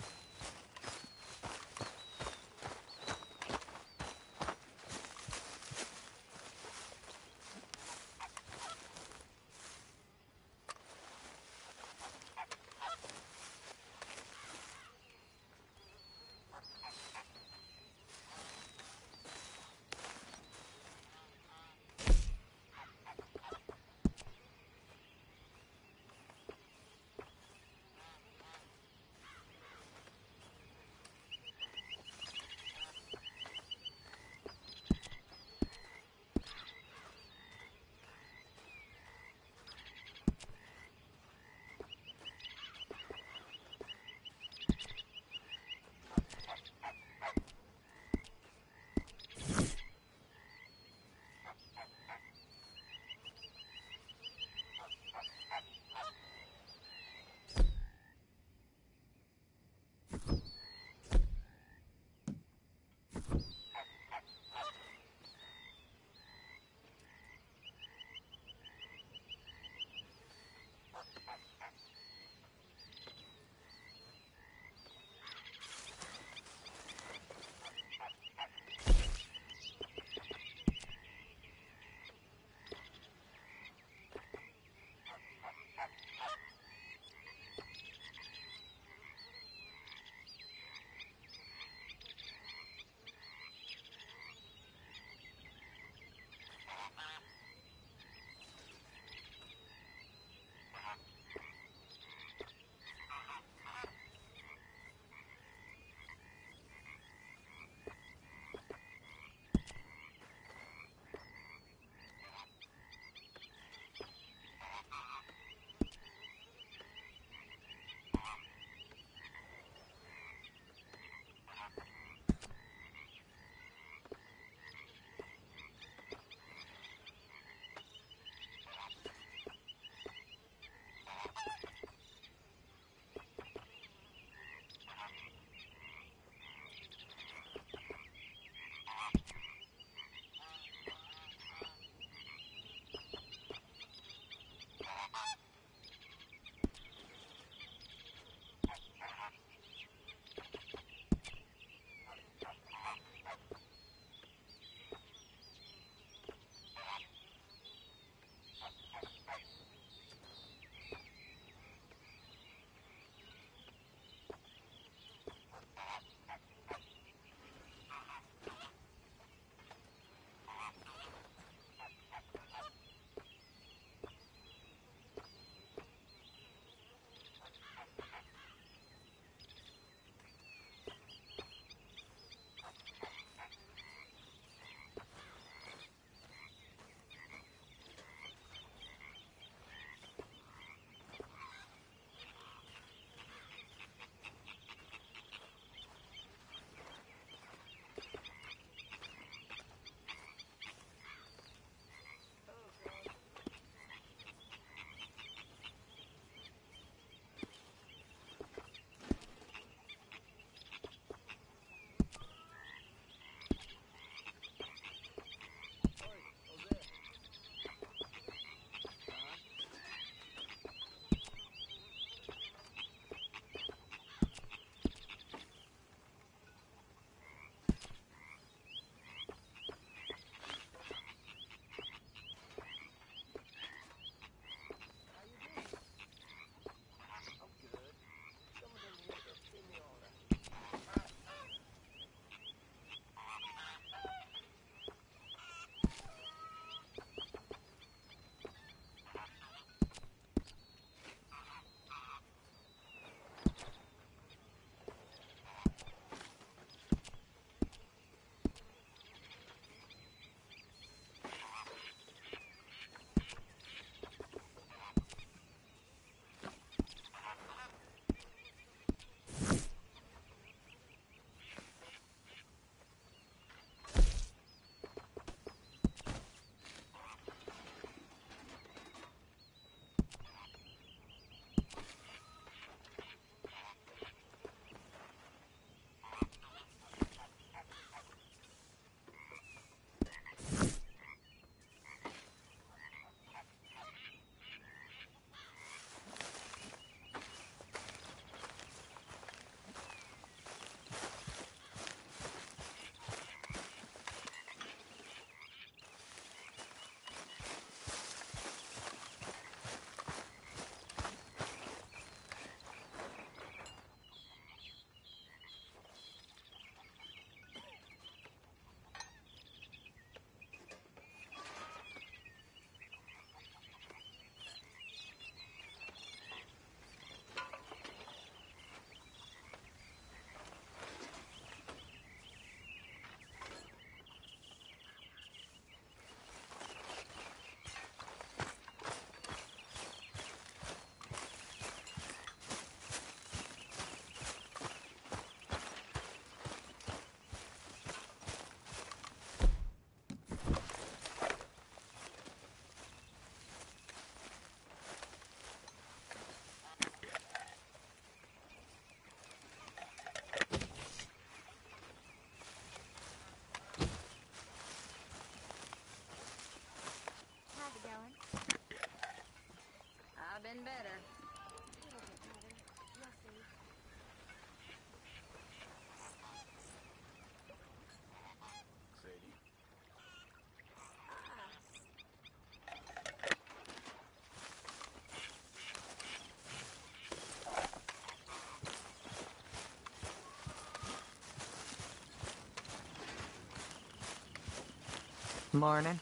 Speaker 4: Morning.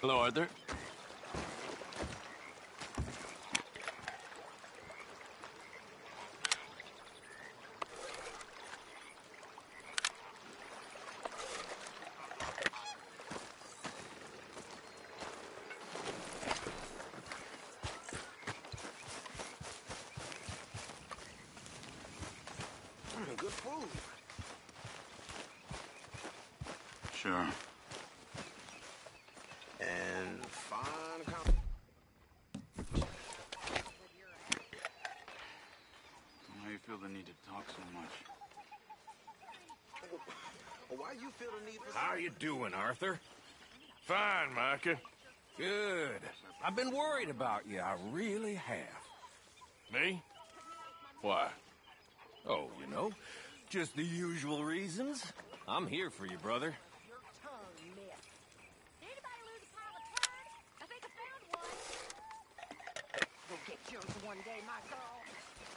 Speaker 12: Hello, Arthur.
Speaker 1: Good food. Sure. And fine Why you feel the need to talk so much?
Speaker 12: Why you feel the need for... How you doing, Arthur? Fine, Micah. Good. I've been worried about you. I really have. Me? Why? Oh, you know, just the usual reasons. I'm here for you, brother.
Speaker 10: Your tongue, miss. Did anybody lose a pile of turd? I think I found one. You'll get yours one day, my girl.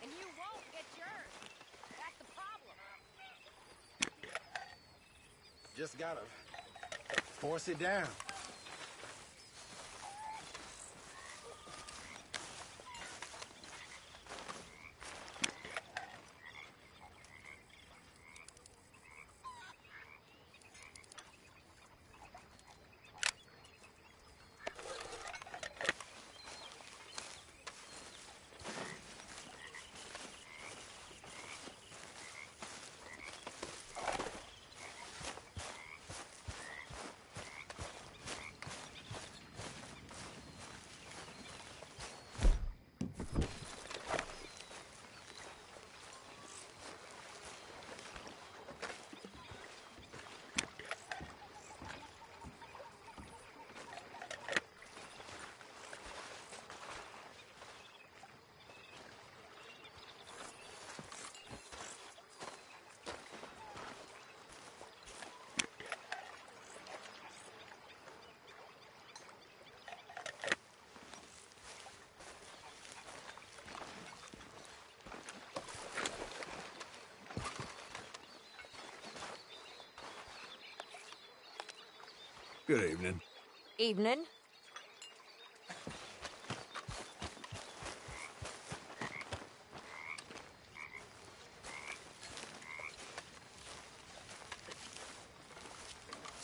Speaker 10: And you won't get yours. That's the problem.
Speaker 3: Just gotta force it down.
Speaker 2: Good evening.
Speaker 4: Evening.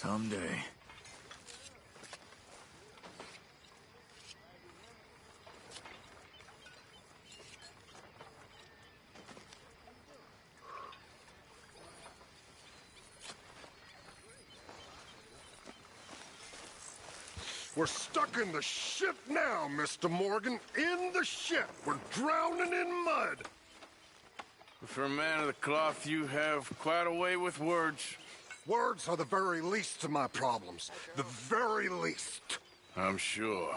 Speaker 3: Someday.
Speaker 16: We're stuck in the shit now, Mr. Morgan. In the shit. We're drowning in mud.
Speaker 2: For a man of the cloth, you have quite a way with words.
Speaker 16: Words are the very least of my problems. The very least.
Speaker 2: I'm sure.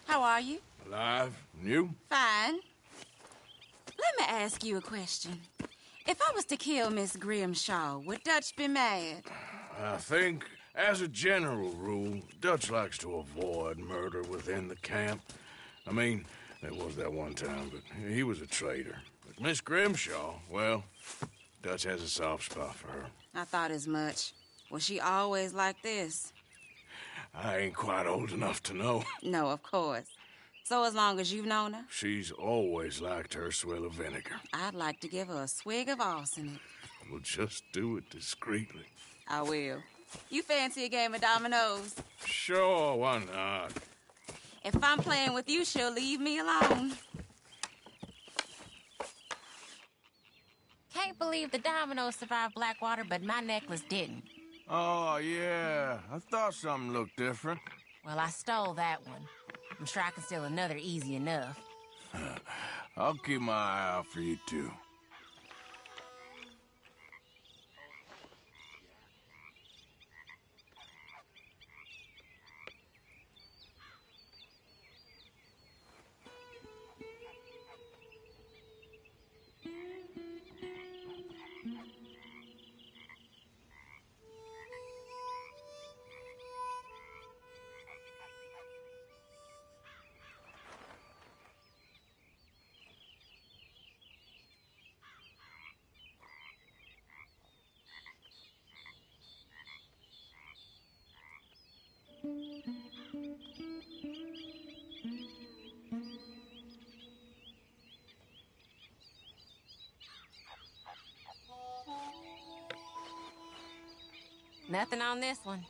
Speaker 17: How are you?
Speaker 2: Alive? And you?
Speaker 17: Fine. Let me ask you a question. If I was to kill Miss Grimshaw, would Dutch be mad?
Speaker 2: I think, as a general rule, Dutch likes to avoid murder within the camp. I mean, there was that one time, but he was a traitor. But Miss Grimshaw, well, Dutch has a soft spot for her.
Speaker 17: I thought as much. Was she always like this?
Speaker 2: I ain't quite old enough to know.
Speaker 17: No, of course. So as long as you've known her?
Speaker 2: She's always liked her swill of vinegar.
Speaker 17: I'd like to give her a swig of arsenic.
Speaker 2: We'll just do it discreetly.
Speaker 17: I will. You fancy a game of dominoes?
Speaker 2: Sure, why not?
Speaker 17: If I'm playing with you, she'll leave me alone.
Speaker 10: Can't believe the dominoes survived Blackwater, but my necklace didn't.
Speaker 2: Oh, yeah. I thought something looked different.
Speaker 10: Well, I stole that one. I'm sure I can steal another easy enough.
Speaker 2: I'll keep my eye out for you, too.
Speaker 10: Nothing on this one.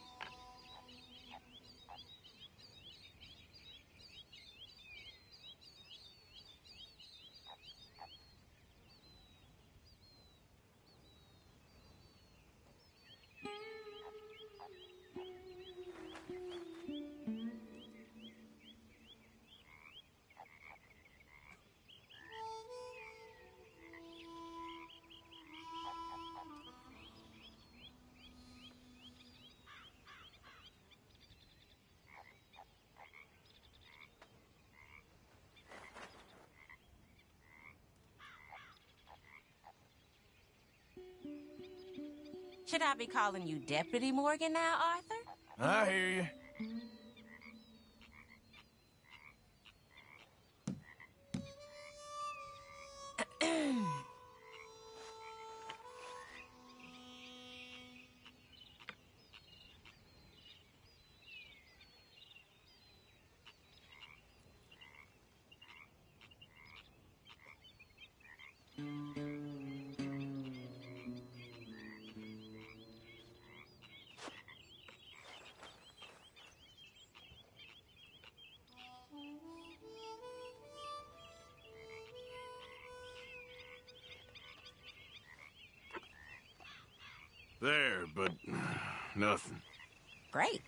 Speaker 10: Should I be calling you Deputy Morgan now, Arthur?
Speaker 2: I hear you. There, but nothing.
Speaker 10: Great.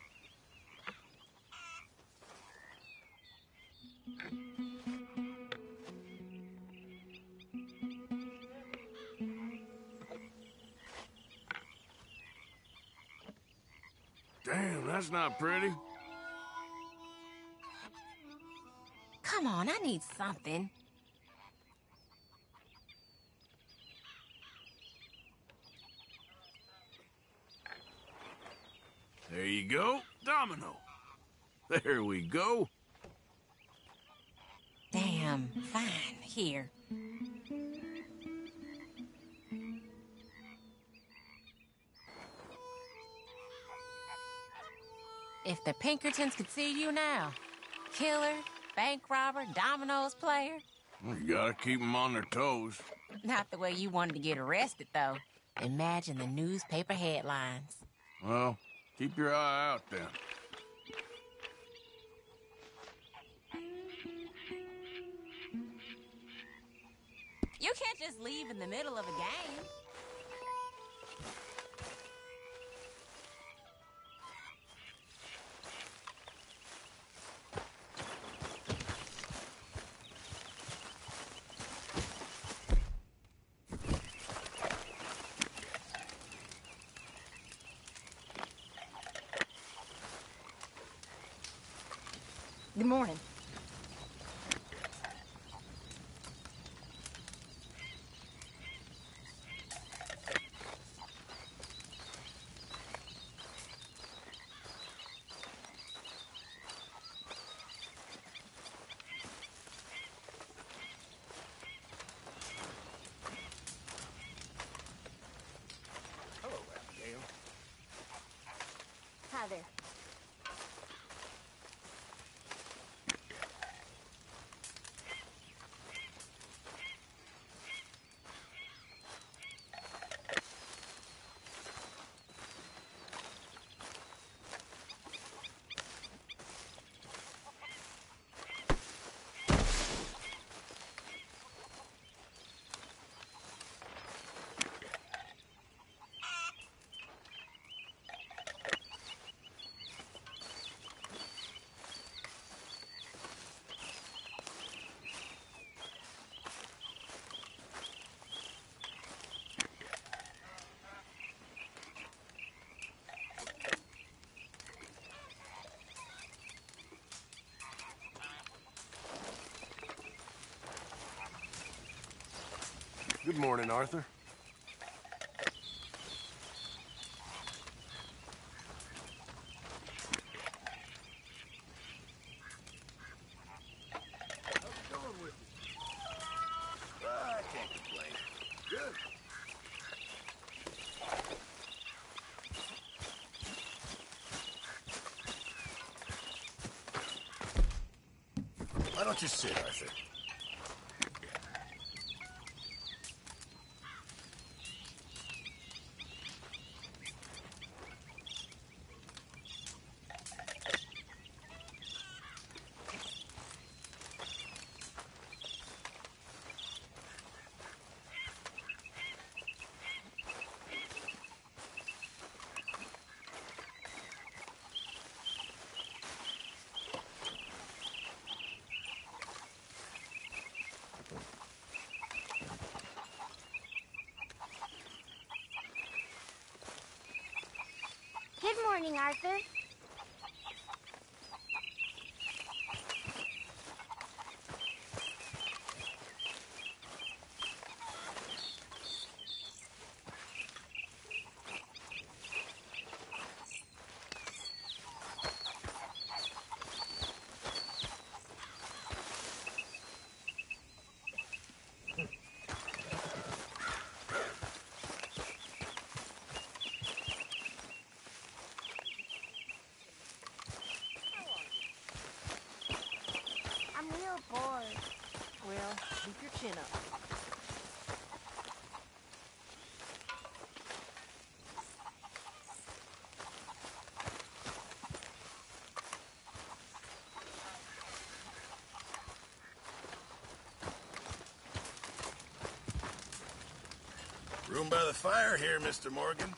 Speaker 2: Damn, that's not pretty.
Speaker 10: Come on, I need something.
Speaker 2: There you go, domino. There we go.
Speaker 10: Damn, fine, here. If the Pinkertons could see you now. Killer, bank robber, dominoes player.
Speaker 2: Well, you gotta keep them on their toes.
Speaker 10: Not the way you wanted to get arrested, though. Imagine the newspaper headlines.
Speaker 2: Well, keep your eye out then.
Speaker 10: You can't just leave in the middle of a game.
Speaker 13: Good morning.
Speaker 2: Good morning, Arthur.
Speaker 3: I can't complain. Good. Why don't you sit, Arthur?
Speaker 14: Good morning, Arthur. I'm real bored.
Speaker 4: Well, keep your chin up.
Speaker 3: Room by the fire here, Mr. Morgan.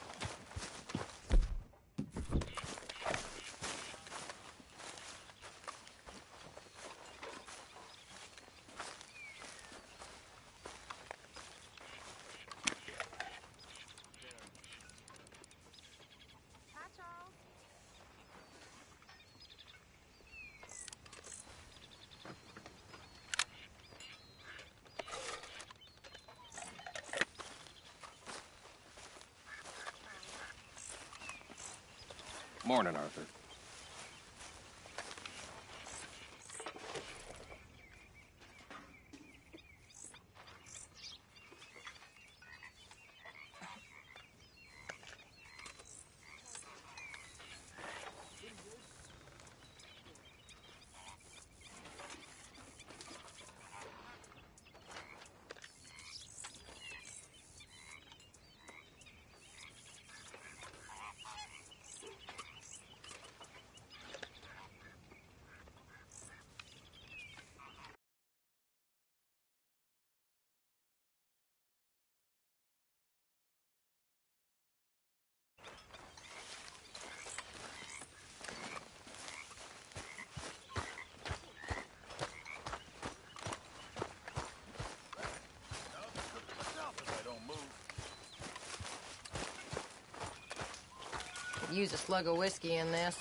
Speaker 14: Hi, Charles.
Speaker 7: Morning, Arthur.
Speaker 18: Could use a slug of whiskey in this.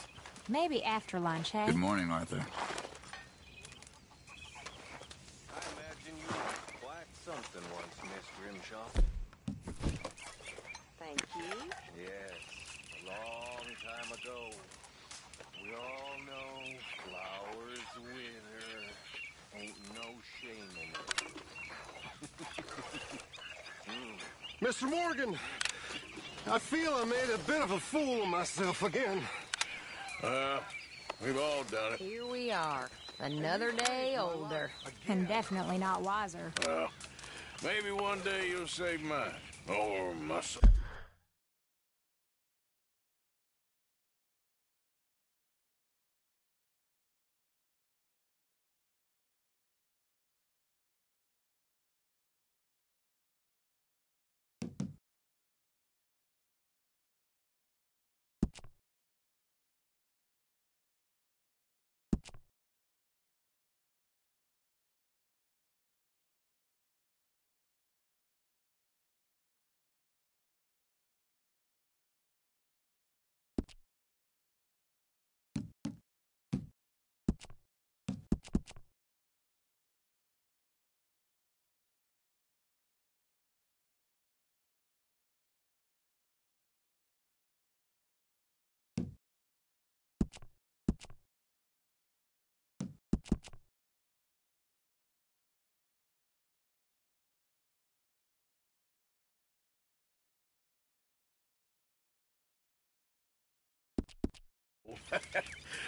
Speaker 14: Maybe after lunch, hey?
Speaker 1: Good morning, Arthur.
Speaker 12: I imagine you were quite something once, Miss Grimshaw.
Speaker 4: Thank you.
Speaker 12: Yes, a long time ago. We all know flowers wither. Ain't no shame in it.
Speaker 16: Mr. Morgan, I feel I made a bit of a fool of myself again.
Speaker 2: We've all done it.
Speaker 18: Here we are, another day older.
Speaker 14: And definitely not wiser.
Speaker 2: Well, maybe one day you'll save mine. Or my son.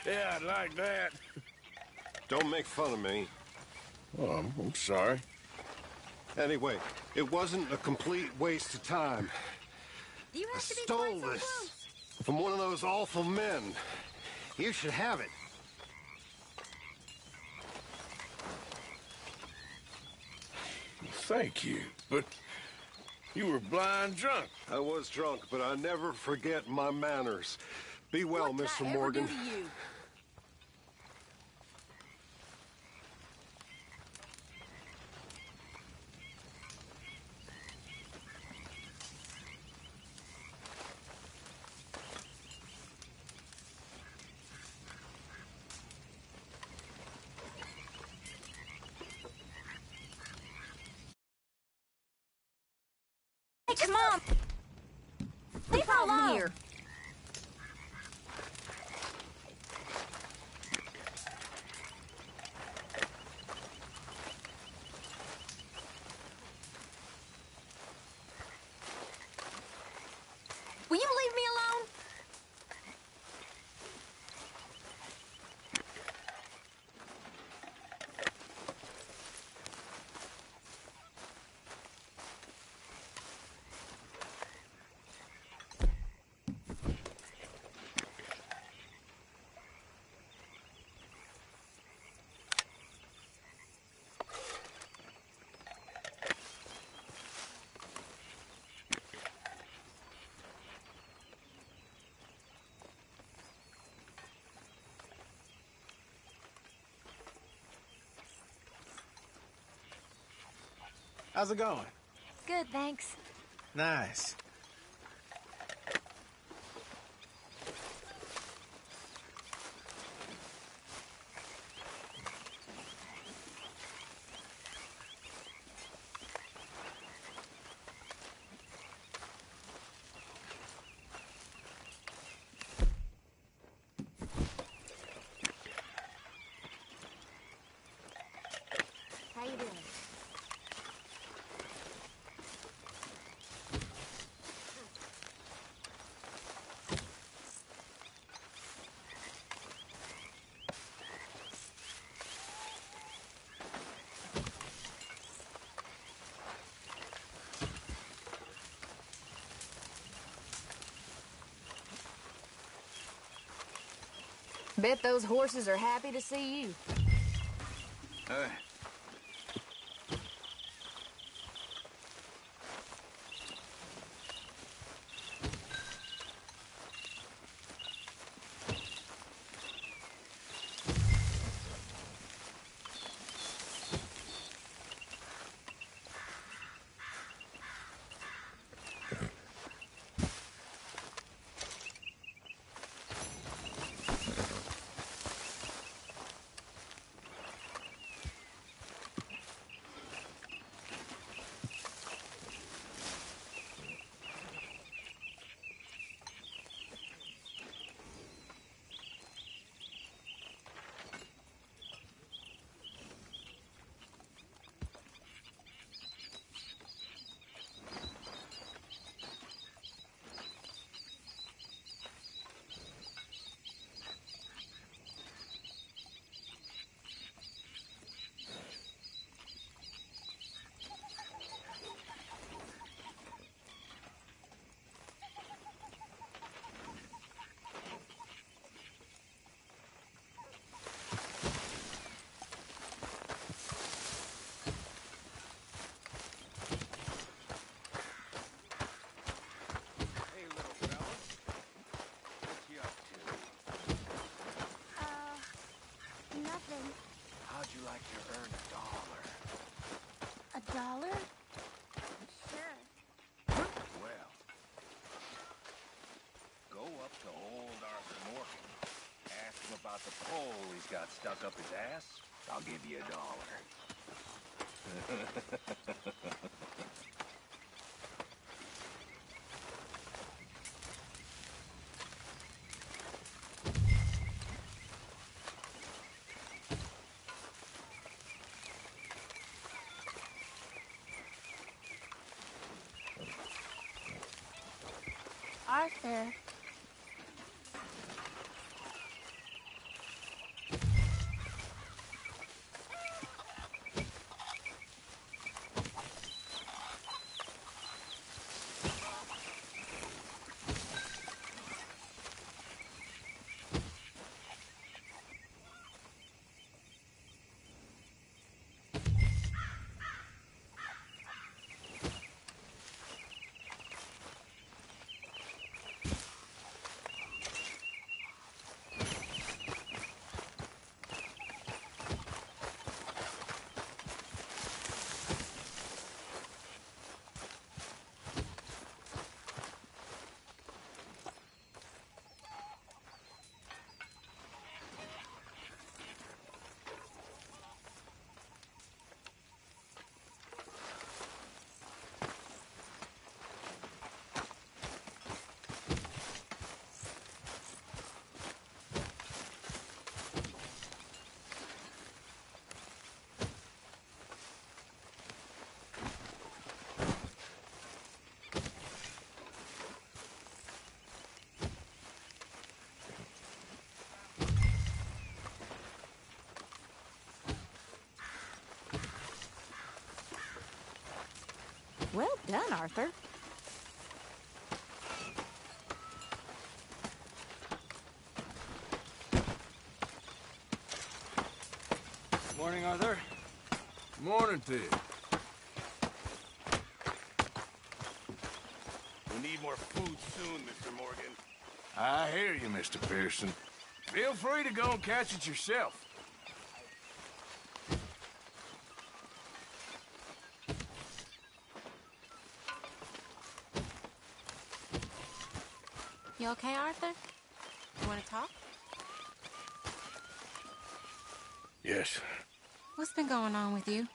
Speaker 2: Yeah, I'd like that.
Speaker 16: Don't make fun of me.
Speaker 2: Oh, I'm sorry.
Speaker 16: Anyway, it wasn't a complete waste of time.
Speaker 10: Do you
Speaker 16: I
Speaker 10: have to be
Speaker 16: stole
Speaker 10: quite so
Speaker 16: this
Speaker 10: close?
Speaker 16: from one of those awful men. You should have it.
Speaker 2: Thank you, but you were blind drunk.
Speaker 16: I was drunk, but I never forget my manners. Be well,
Speaker 10: What
Speaker 16: Mr.
Speaker 10: did I ever
Speaker 16: Morgan.
Speaker 10: do to you?
Speaker 14: Hey, come on! Leave her alone!
Speaker 4: Here.
Speaker 10: Will you leave me alone?
Speaker 9: How's it going?
Speaker 14: Good, thanks.
Speaker 9: Nice.
Speaker 14: How you doing? Bet those horses are happy to see you.
Speaker 3: Hey.
Speaker 12: Hey, little fella. What you up to?
Speaker 10: Nothing.
Speaker 12: How'd you like to earn $1?
Speaker 10: $1? Sure.
Speaker 12: Well, go up to old Arthur Morgan. Ask him about the pole he's got stuck up his ass. I'll give you $1.
Speaker 10: Arthur.
Speaker 14: Well done, Arthur.
Speaker 2: Morning, Arthur. Morning to you.
Speaker 16: We need more food soon, Mr. Morgan.
Speaker 2: I hear you, Mr. Pearson. Feel free to go and catch it yourself.
Speaker 17: You okay, Arthur? You want to talk?
Speaker 2: Yes.
Speaker 17: What's been going on with you?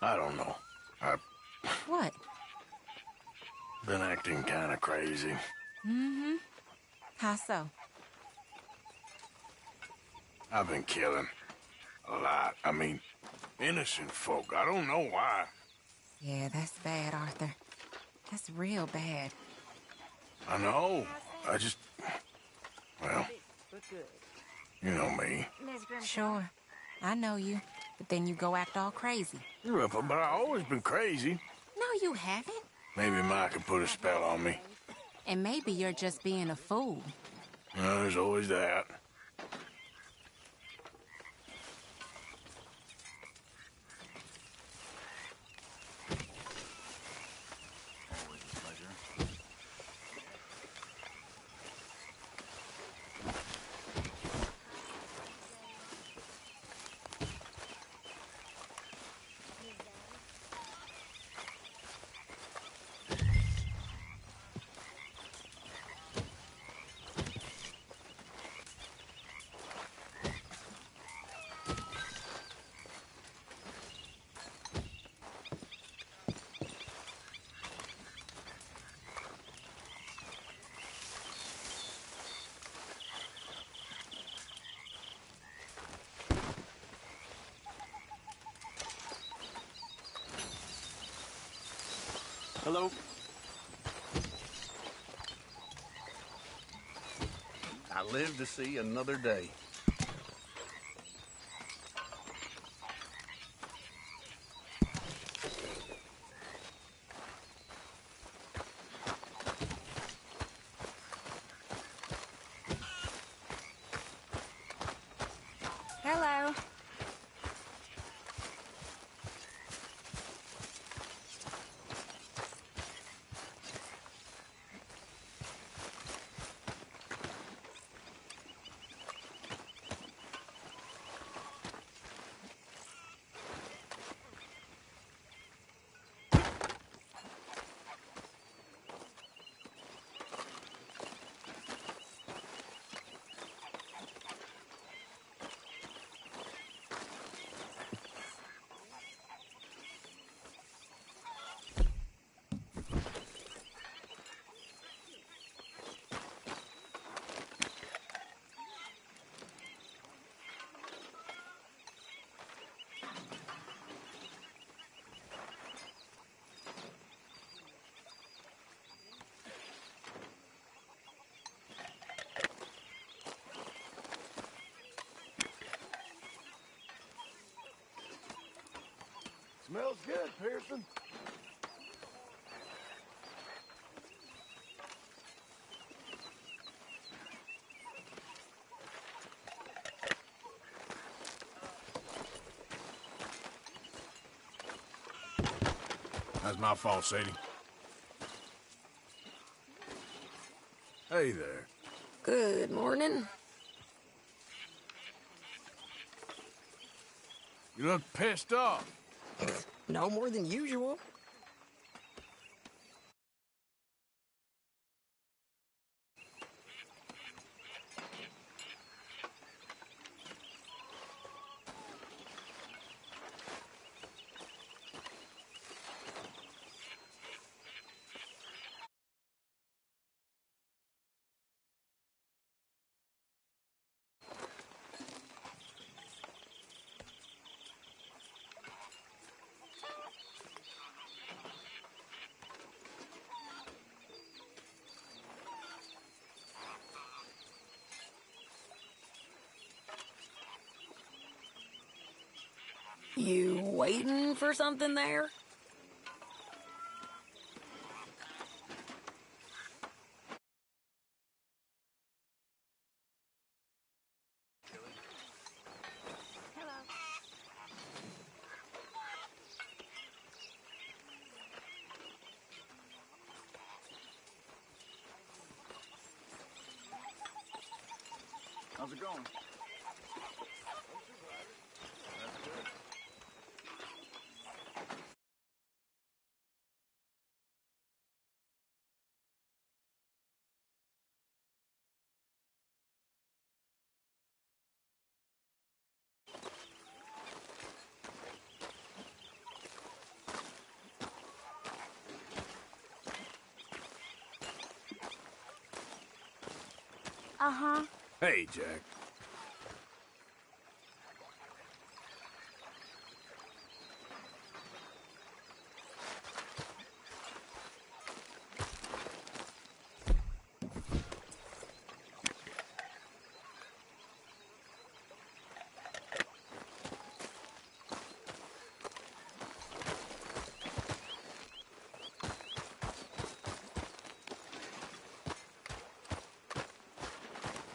Speaker 2: I don't know. I've
Speaker 17: What?
Speaker 2: been acting kind of crazy.
Speaker 17: Mm-hmm. How so?
Speaker 2: I've been killing. A lot. I mean, innocent folk. I don't know why.
Speaker 17: Yeah, that's bad, Arthur. That's real bad.
Speaker 2: I know. I just... Well, you know me.
Speaker 17: Sure. I know you. But then you go act all crazy.
Speaker 2: But I've always been crazy.
Speaker 17: No, you haven't.
Speaker 2: Maybe Ma could put a spell on me.
Speaker 17: And maybe you're just being a fool.
Speaker 2: There's always that.
Speaker 1: Hello? I live to see another day.
Speaker 17: Hello.
Speaker 16: Smells good, Pearson.
Speaker 2: That's my fault, Sadie. Hey there.
Speaker 4: Good morning.
Speaker 2: You look pissed off.
Speaker 4: No more than usual. You waiting for something there?
Speaker 9: How's it going?
Speaker 14: Uh-huh.
Speaker 2: Hey, Jack.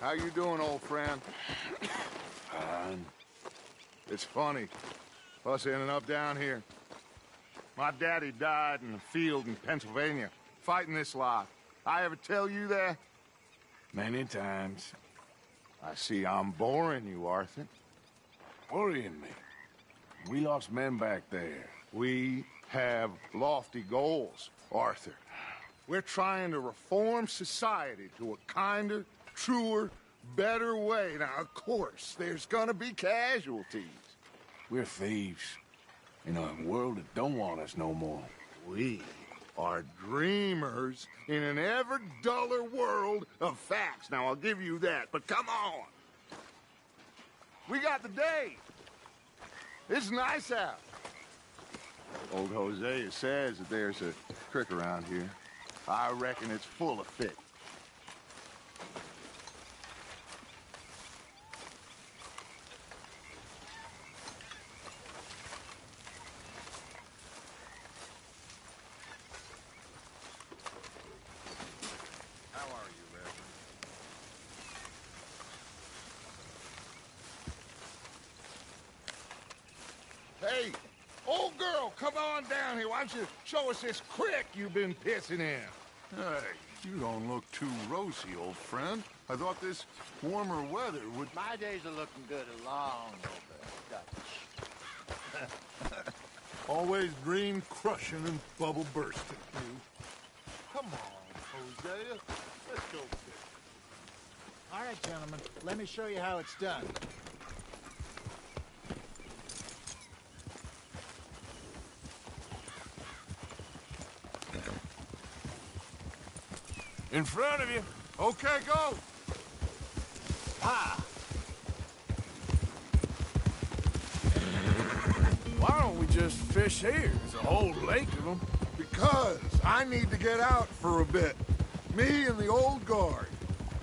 Speaker 19: How you doing, old friend?
Speaker 2: Fine.
Speaker 19: It's funny, us ending up down here. My daddy died in a field in Pennsylvania, fighting this lot. I ever tell you that?
Speaker 2: Many times.
Speaker 19: I see I'm boring you, Arthur.
Speaker 2: Worrying me. We lost men back there.
Speaker 19: We have lofty goals, Arthur. We're trying to reform society to a kinder, truer, better way. Now, of course, there's gonna be casualties.
Speaker 2: We're thieves. In a world that don't want us no more.
Speaker 19: We are dreamers in an ever duller world of facts. Now, I'll give you that, but come on. We got the day. It's nice out. Old Hosea says that there's a creek around here. I reckon it's full of fish. Hey, old girl, come on down here. Why don't you show us this creek you've been pissing in?
Speaker 16: Hey, you don't look too rosy, old friend. I thought this warmer weather would...
Speaker 9: My days are looking good along over Dutch.
Speaker 16: Always dream crushing and bubble bursting, you. Come on, Hosea. Let's go fishing.
Speaker 9: All right, gentlemen, let me show you how it's done.
Speaker 2: In front of you. Okay, go.
Speaker 9: Ah!
Speaker 2: Why don't we just fish here? There's a whole lake of them.
Speaker 16: Because I need to get out for a bit. Me and the old guard.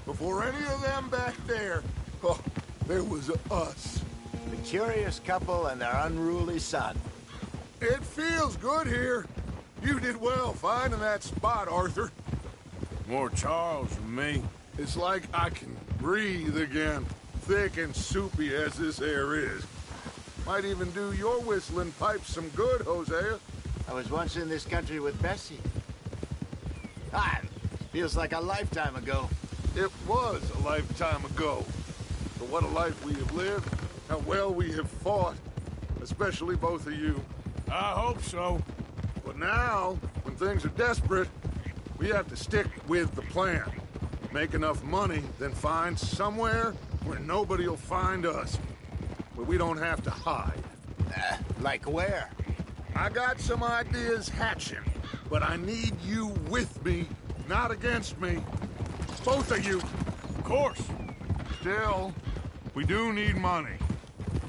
Speaker 16: Before any of them back there, oh, there was us.
Speaker 9: The curious couple and their unruly son.
Speaker 16: It feels good here. You did well finding that spot, Arthur.
Speaker 2: More Charles than me.
Speaker 16: It's like I can breathe again, thick and soupy as this air is. Might even do your whistling pipes some good, Hosea.
Speaker 9: I was once in this country with Bessie. Ah, feels like a lifetime ago.
Speaker 16: It was a lifetime ago. But what a life we have lived, how well we have fought, especially both of you.
Speaker 2: I hope so.
Speaker 16: But now, when things are desperate, we have to stick with the plan. Make enough money, then find somewhere where nobody will find us. Where we don't have to hide.
Speaker 9: Like where?
Speaker 16: I got some ideas hatching, but I need you with me, not against me. Both of you.
Speaker 2: Of course.
Speaker 16: Still, we do need money.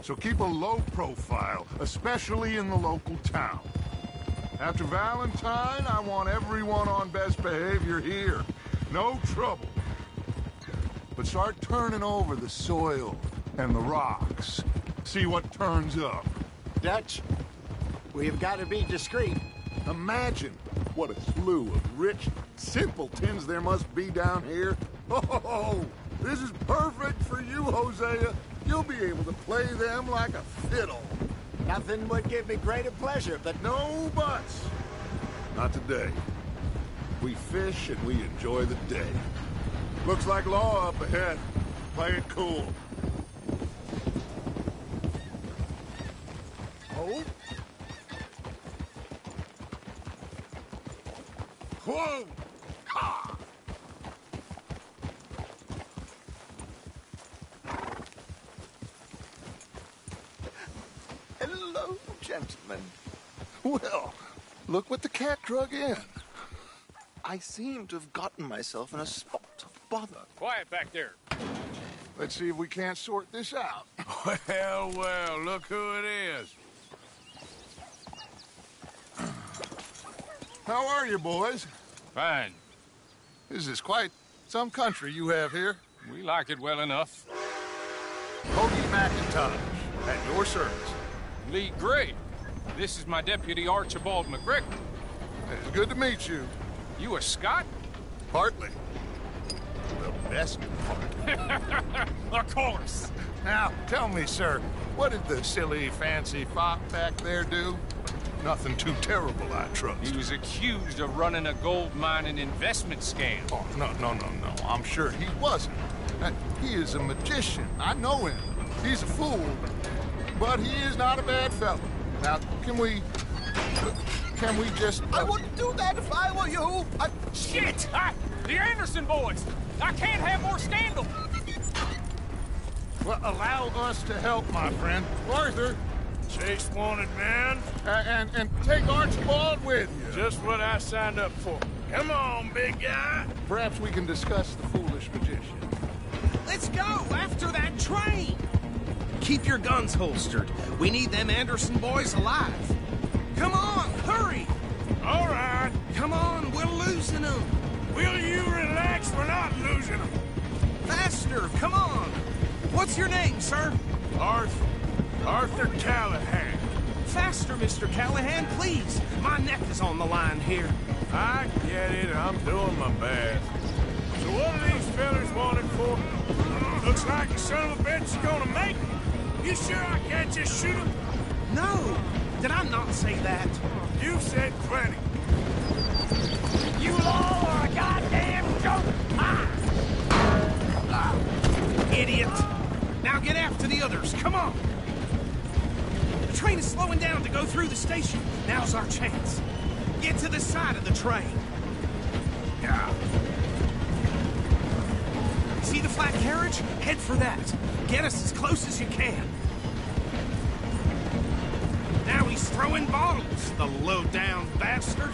Speaker 16: So keep a low profile, especially in the local town. After Valentine, I want everyone on best behavior here. No trouble. But start turning over the soil and the rocks. See what turns up.
Speaker 9: Dutch. We've got to be discreet.
Speaker 19: Imagine what a slew of rich simpletons there must be down here. Oh, this is perfect for you, Hosea. You'll be able to play them like a fiddle.
Speaker 9: Nothing would give me greater pleasure, but
Speaker 19: No buts. Not today. We fish and we enjoy the day. Looks like law up ahead. Play it cool. Oh? Whoa! Ha!
Speaker 9: Hello, gentlemen.
Speaker 19: Well, look what the cat drug in.
Speaker 9: I seem to have gotten myself in a spot of bother.
Speaker 2: Quiet back there.
Speaker 19: Let's see if we can't sort this out.
Speaker 2: Well, well, look who it is.
Speaker 19: How are you, boys?
Speaker 7: Fine.
Speaker 19: This is quite some country you have here.
Speaker 7: We like it well enough.
Speaker 19: Hoagie McIntosh, at your service.
Speaker 7: Lee Gray. This is my deputy Archibald McGregor.
Speaker 19: It's good to meet you.
Speaker 7: You a Scot?
Speaker 19: Partly. The best part.
Speaker 7: Of course.
Speaker 19: Now, tell me, sir, what did the silly, fancy fop back there do? Nothing too terrible, I trust.
Speaker 7: He was accused of running a gold mining investment scam.
Speaker 19: Oh, no. I'm sure he wasn't. He is a magician. I know him. He's a fool. But he is not a bad fellow. Now, can we just...
Speaker 9: I wouldn't do that if I were you.
Speaker 7: Shit! The Anderson boys! I can't have more scandal!
Speaker 19: Well, allow us to help, my friend. Arthur!
Speaker 2: Chase wanted man.
Speaker 19: And take Archibald with you.
Speaker 2: Just what I signed up for. Come on, big guy.
Speaker 19: Perhaps we can discuss the foolish magician.
Speaker 1: Let's go after that train! Keep your guns holstered. We need them Anderson boys alive. Come on, hurry!
Speaker 2: All right.
Speaker 1: Come on, we're losing them.
Speaker 2: Will you relax? We're not losing them.
Speaker 1: Faster, come on. What's your name, sir?
Speaker 2: Arthur Callahan.
Speaker 1: Faster, Mr. Callahan, please. My neck is on the line here.
Speaker 2: I get it. I'm doing my best. So what are these fellas wanted for? Looks like the son of a bitch is gonna make it. You sure I can't just shoot him?
Speaker 1: No. Did I not say that?
Speaker 2: You said plenty.
Speaker 12: You all are a goddamn joke!
Speaker 1: Idiot. Now get after the others. Come on. The train is slowing down to go through the station. Now's our chance. Get to the side of the train. See the flat carriage? Head for that. Get us as close as you can. Now he's throwing bottles, the low-down bastard.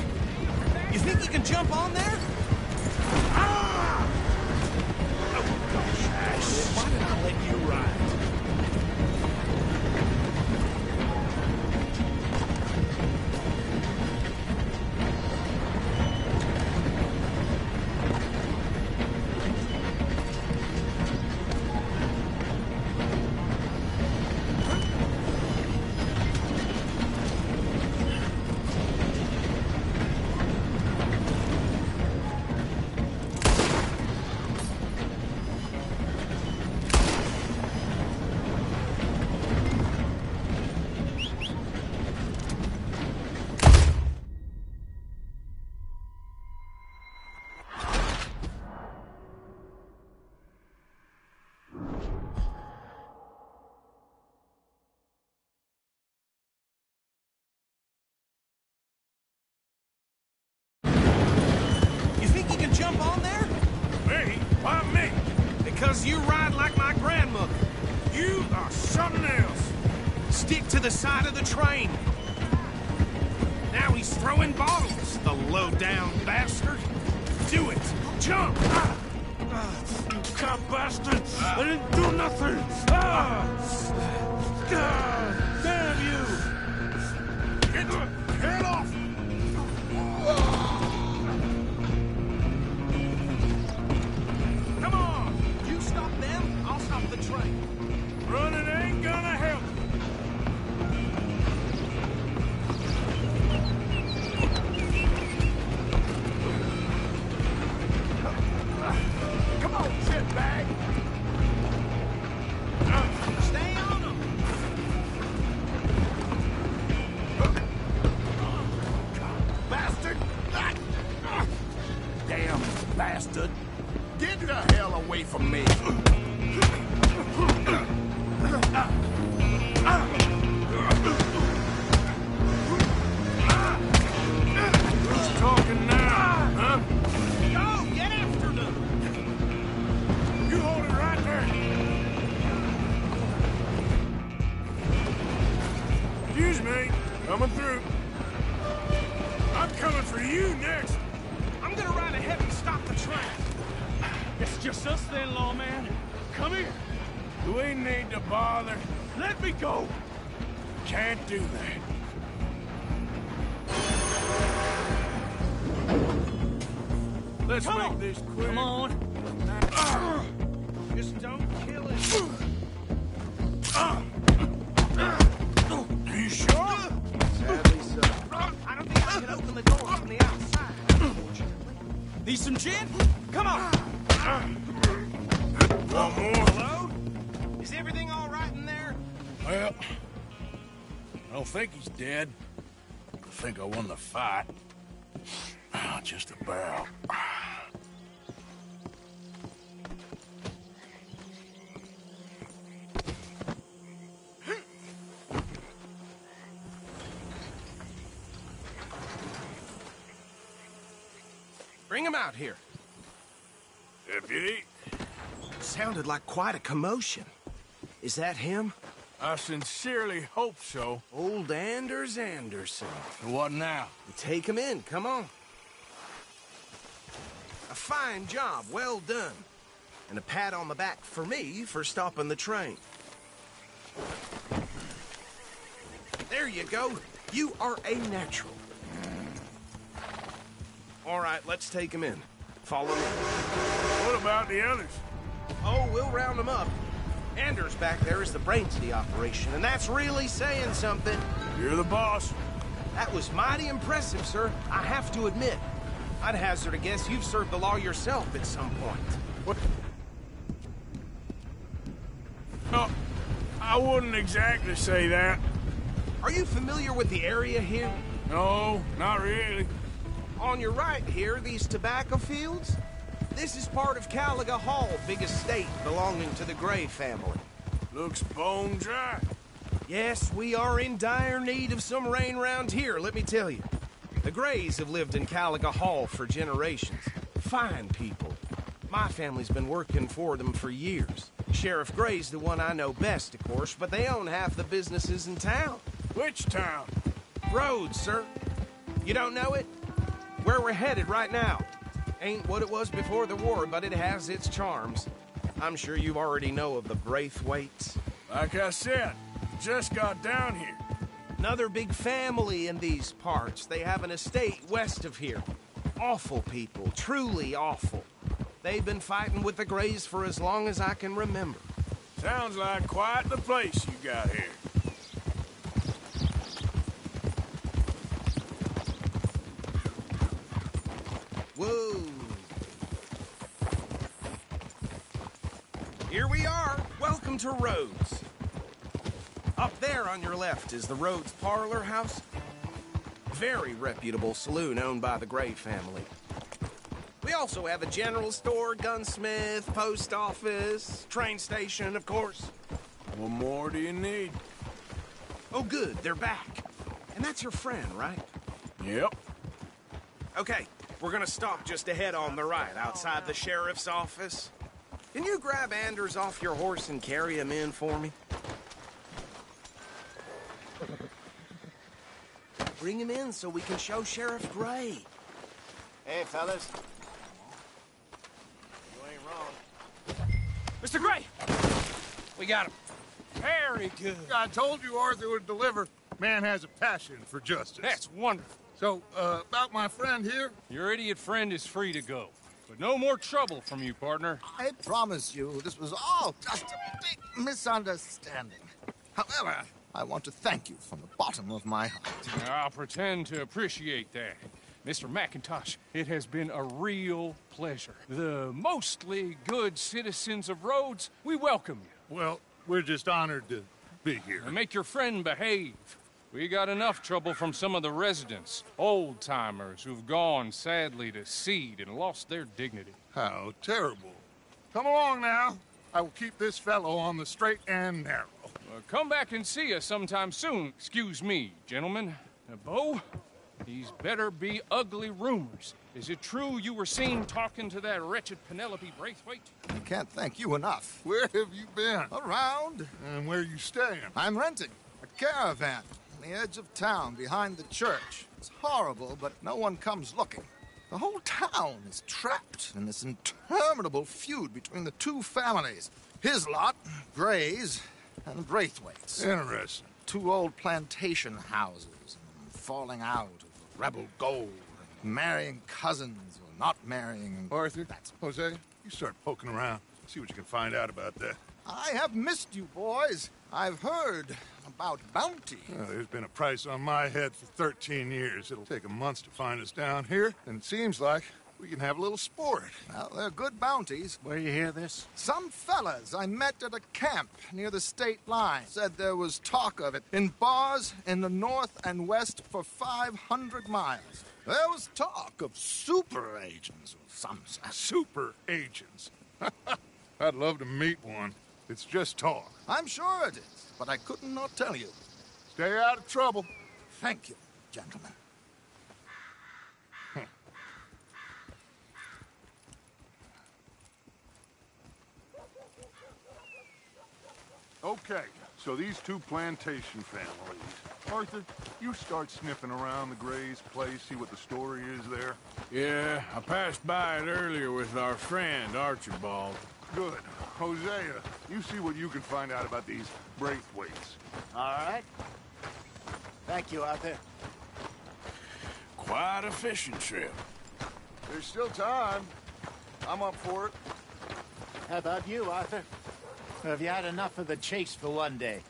Speaker 1: You think you can jump on there? Ah! Oh, gosh, Ash. Why did I let you ride? Jump on there?
Speaker 2: Me? Why me?
Speaker 1: Because you ride like my grandmother.
Speaker 2: You are something else.
Speaker 1: Stick to the side of the train. Now he's throwing bottles, the low-down bastard. Do it. Jump.
Speaker 2: You cop bastard. I didn't do nothing. God damn you. Get off.
Speaker 1: Stop the train.
Speaker 2: Running ain't gonna help. Coming through. I'm coming for you next.
Speaker 1: I'm gonna ride ahead and stop the train.
Speaker 2: It's just us then, lawman. Come here. You ain't need to bother. Let me go. Can't do that. Let's make this quick.
Speaker 1: Come on. Just don't kill it.
Speaker 2: Are you sure?
Speaker 9: Sadly so.
Speaker 1: I don't think I can open the door from the outside, unfortunately. Need some gin? Come on.
Speaker 2: Want more?
Speaker 1: Hello? Is everything all right in there?
Speaker 2: Well, I don't think he's dead. I think I won the fight. Just about.
Speaker 1: Bring him out here.
Speaker 2: Deputy?
Speaker 1: Sounded like quite a commotion. Is that him?
Speaker 2: I sincerely hope so.
Speaker 1: Old Anders Anderson.
Speaker 2: What now?
Speaker 1: Take him in, come on. A fine job, well done. And a pat on the back for me for stopping the train. There you go. You are a natural. All right, let's take him in. Follow me.
Speaker 2: What about the others?
Speaker 1: Oh, we'll round them up. Anders back there is the brains of the operation, and that's really saying something.
Speaker 2: You're the boss.
Speaker 1: That was mighty impressive, sir. I have to admit. I'd hazard a guess you've served the law yourself at some point.
Speaker 2: What? No, I wouldn't exactly say that.
Speaker 1: Are you familiar with the area here?
Speaker 2: No, not really.
Speaker 1: On your right here, these tobacco fields? This is part of Caliga Hall, big estate belonging to the Gray family.
Speaker 2: Looks bone dry.
Speaker 1: Yes, we are in dire need of some rain round here, let me tell you. The Grays have lived in Caliga Hall for generations. Fine people. My family's been working for them for years. Sheriff Gray's the one I know best, of course, but they own half the businesses in town.
Speaker 2: Which town?
Speaker 1: Rhodes, sir. You don't know it? Where we're headed right now. Ain't what it was before the war, but it has its charms. I'm sure you already know of the Braithwaites.
Speaker 2: Like I said, just got down here.
Speaker 1: Another big family in these parts. They have an estate west of here. Awful people, truly awful. They've been fighting with the Grays for as long as I can remember.
Speaker 2: Sounds like quite the place you got here.
Speaker 1: Whoa. Here we are. Welcome to Rhodes. Up there on your left is the Rhodes Parlor House. Very reputable saloon owned by the Gray family. We also have a general store, gunsmith, post office, train station, of course.
Speaker 2: What more do you need?
Speaker 1: Oh, good. They're back. And that's your friend, right?
Speaker 2: Yep.
Speaker 1: Okay. We're gonna stop just ahead on the right, outside the sheriff's office. Can you grab Anders off your horse and carry him in for me? Bring him in so we can show Sheriff Gray.
Speaker 9: Hey, fellas.
Speaker 1: You ain't wrong.
Speaker 12: Mr. Gray! We got him. Very good.
Speaker 16: I told you Arthur would deliver. Man has a passion for justice.
Speaker 12: That's wonderful.
Speaker 16: So, about my friend here?
Speaker 20: Your idiot friend is free to go. But no more trouble from you, partner.
Speaker 9: I promise you, this was all just a big misunderstanding. However, I want to thank you from the bottom of my heart.
Speaker 20: I'll pretend to appreciate that. Mr. McIntosh, it has been a real pleasure. The mostly good citizens of Rhodes, we welcome you.
Speaker 16: Well, we're just honored to be here.
Speaker 20: Now make your friend behave. We got enough trouble from some of the residents, old-timers who've gone, sadly, to seed and lost their dignity.
Speaker 16: How terrible. Come along now. I will keep this fellow on the straight and narrow.
Speaker 20: Come back and see us sometime soon. Excuse me, gentlemen. Bo, these better be ugly rumors. Is it true you were seen talking to that wretched Penelope Braithwaite?
Speaker 9: I can't thank you enough.
Speaker 16: Where have you been?
Speaker 9: Around.
Speaker 16: And where you staying?
Speaker 9: I'm renting a caravan. on the edge of town, behind the church. It's horrible, but no one comes looking. The whole town is trapped in this interminable feud between the two families. His lot, Gray's, and Braithwaite's.
Speaker 16: Interesting.
Speaker 9: Two old plantation houses, and falling out of rebel gold, and marrying cousins or not marrying.
Speaker 16: Arthur, Jose, you start poking around. See what you can find out about that.
Speaker 9: I have missed you, boys. I've heard about bounty.
Speaker 16: Well, there's been a price on my head for 13 years. It'll take 'em months to find us down here, and it seems like we can have a little sport.
Speaker 9: Well, they're good bounties.
Speaker 21: Where you hear this?
Speaker 9: Some fellas I met at a camp near the state line said there was talk of it in bars in the north and west for 500 miles. There was talk of super agents or some such.
Speaker 16: Super agents? I'd love to meet one. It's just talk.
Speaker 9: I'm sure it is, but I couldn't not tell you.
Speaker 16: Stay out of trouble.
Speaker 9: Thank you, gentlemen.
Speaker 16: Okay, so these two plantation families. Arthur, you start sniffing around the Gray's place, see what the story is there.
Speaker 2: Yeah, I passed by it earlier with our friend, Archibald.
Speaker 16: Good. Hosea, you see what you can find out about these Braithwaites.
Speaker 21: All right. Thank you, Arthur.
Speaker 2: Quite a fishing trip.
Speaker 16: There's still time. I'm up for it.
Speaker 21: How about you, Arthur? Or have you had enough of the chase for one day?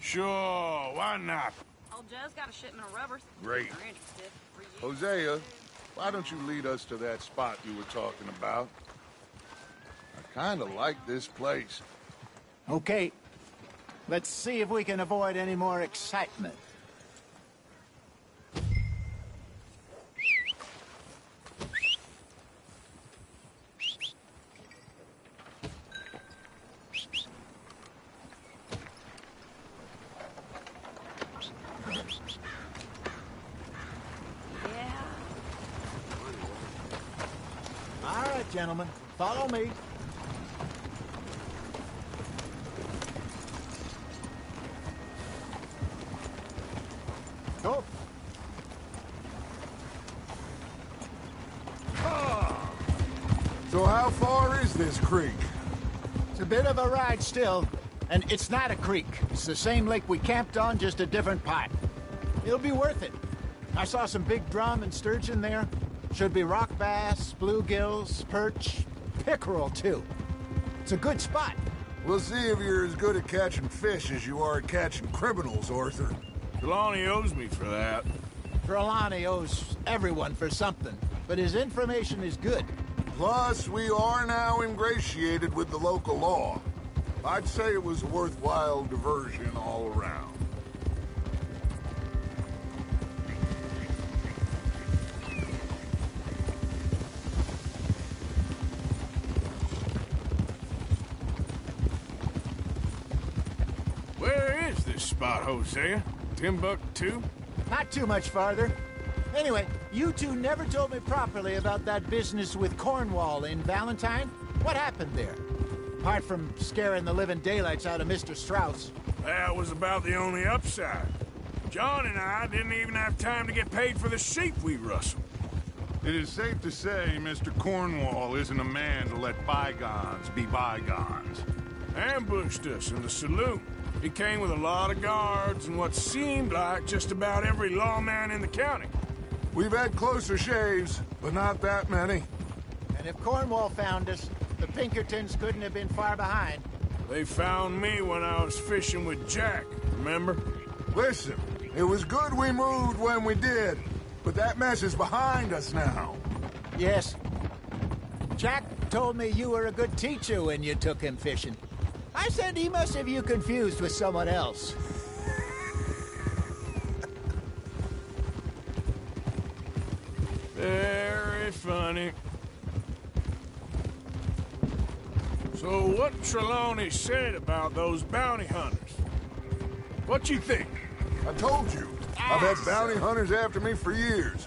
Speaker 2: Sure, why not?
Speaker 22: Old Joe's got a shipment of rubbers.
Speaker 16: Great.
Speaker 22: If you're interested.
Speaker 16: Hosea, why don't you lead us to that spot you were talking about? I kind of like this place.
Speaker 21: Okay. Let's see if we can avoid any more excitement. Gentlemen, follow me. Go.
Speaker 16: So how far is this creek?
Speaker 21: It's a bit of a ride still, and it's not a creek. It's the same lake we camped on, just a different part. It'll be worth it. I saw some big drum and sturgeon there. Should be rock bass, bluegills, perch, pickerel, too. It's a good spot.
Speaker 16: We'll see if you're as good at catching fish as you are at catching criminals, Arthur.
Speaker 2: Trelawney owes me for that.
Speaker 21: Trelawney owes everyone for something, but his information is good.
Speaker 16: Plus, we are now ingratiated with the local law. I'd say it was a worthwhile diversion all around.
Speaker 2: Spot, Hosea? Timbuktu?
Speaker 21: Not too much farther. Anyway, you two never told me properly about that business with Cornwall in Valentine. What happened there? Apart from scaring the living daylights out of Mr. Strauss.
Speaker 2: That was about the only upside. John and I didn't even have time to get paid for the sheep we rustled.
Speaker 16: It is safe to say Mr. Cornwall isn't a man to let bygones be bygones.
Speaker 2: Ambushed us in the saloon. He came with a lot of guards and what seemed like just about every lawman in the county.
Speaker 16: We've had closer shaves, but not that many.
Speaker 21: And if Cornwall found us, the Pinkertons couldn't have been far behind.
Speaker 2: They found me when I was fishing with Jack, remember?
Speaker 16: Listen, it was good we moved when we did, but that mess is behind us now.
Speaker 21: Yes. Jack told me you were a good teacher when you took him fishing. I said he must have you confused with someone else.
Speaker 2: Very funny. So what Trelawney said about those bounty hunters? What you think?
Speaker 16: I told you. I've had bounty hunters after me for years.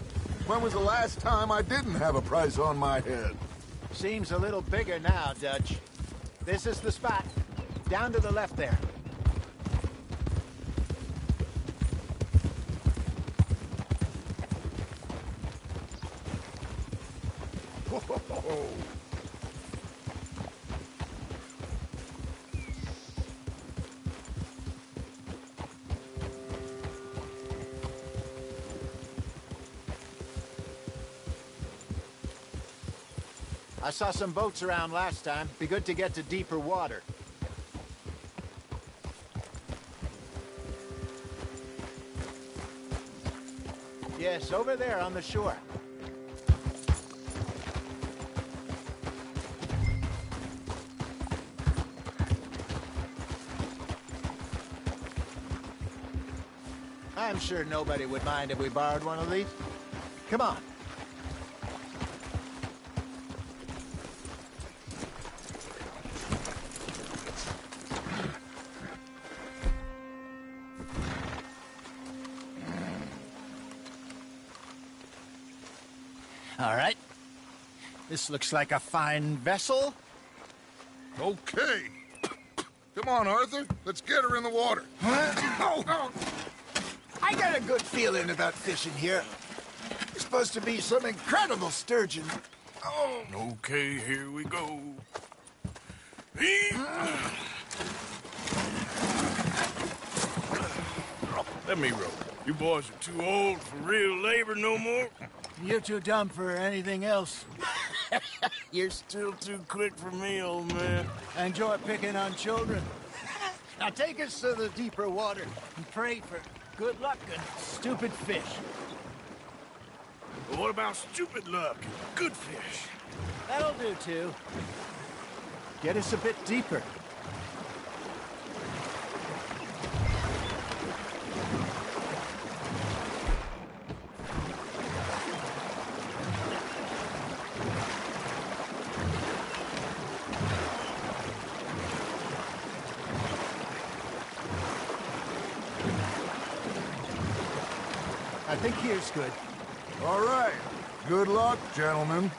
Speaker 16: When was the last time I didn't have a price on my head?
Speaker 21: Seems a little bigger now, Dutch. This is the spot. Down to the left there. I saw some boats around last time. Be good to get to deeper water. Yes, over there on the shore. I'm sure nobody would mind if we borrowed one of these. Come on. All right. This looks like a fine vessel.
Speaker 16: Okay. Come on, Arthur. Let's get her in the water.
Speaker 21: I got a good feeling about fishing here. It's supposed to be some incredible sturgeon.
Speaker 2: Oh. Okay, here we go. Let me row. You boys are too old for real labor no more.
Speaker 21: You're too dumb for anything else.
Speaker 2: You're still too quick for me, old man.
Speaker 21: I enjoy picking on children. Now take us to the deeper water and pray for good luck and stupid fish.
Speaker 2: But what about stupid luck and good fish?
Speaker 21: That'll do, too. Get us a bit deeper. I think here's good.
Speaker 16: All right. Good luck, gentlemen.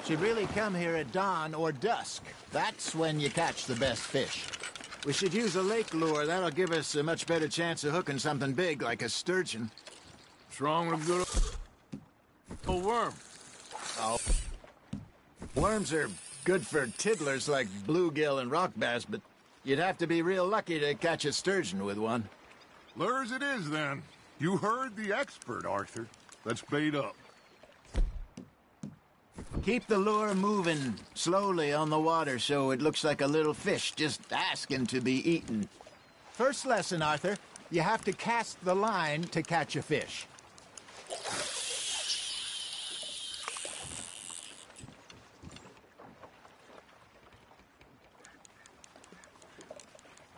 Speaker 21: Should really come here at dawn or dusk. That's when you catch the best fish. We should use a lake lure. That'll give us a much better chance of hooking something big like a sturgeon.
Speaker 2: What's wrong with a good old worm?
Speaker 21: Oh. Worms are good for tiddlers like bluegill and rock bass, but you'd have to be real lucky to catch a sturgeon with one.
Speaker 16: Lures it is, then. You heard the expert, Arthur. Let's bait up.
Speaker 21: Keep the lure moving slowly on the water so it looks like a little fish just asking to be eaten. First lesson, Arthur. You have to cast the line to catch a fish.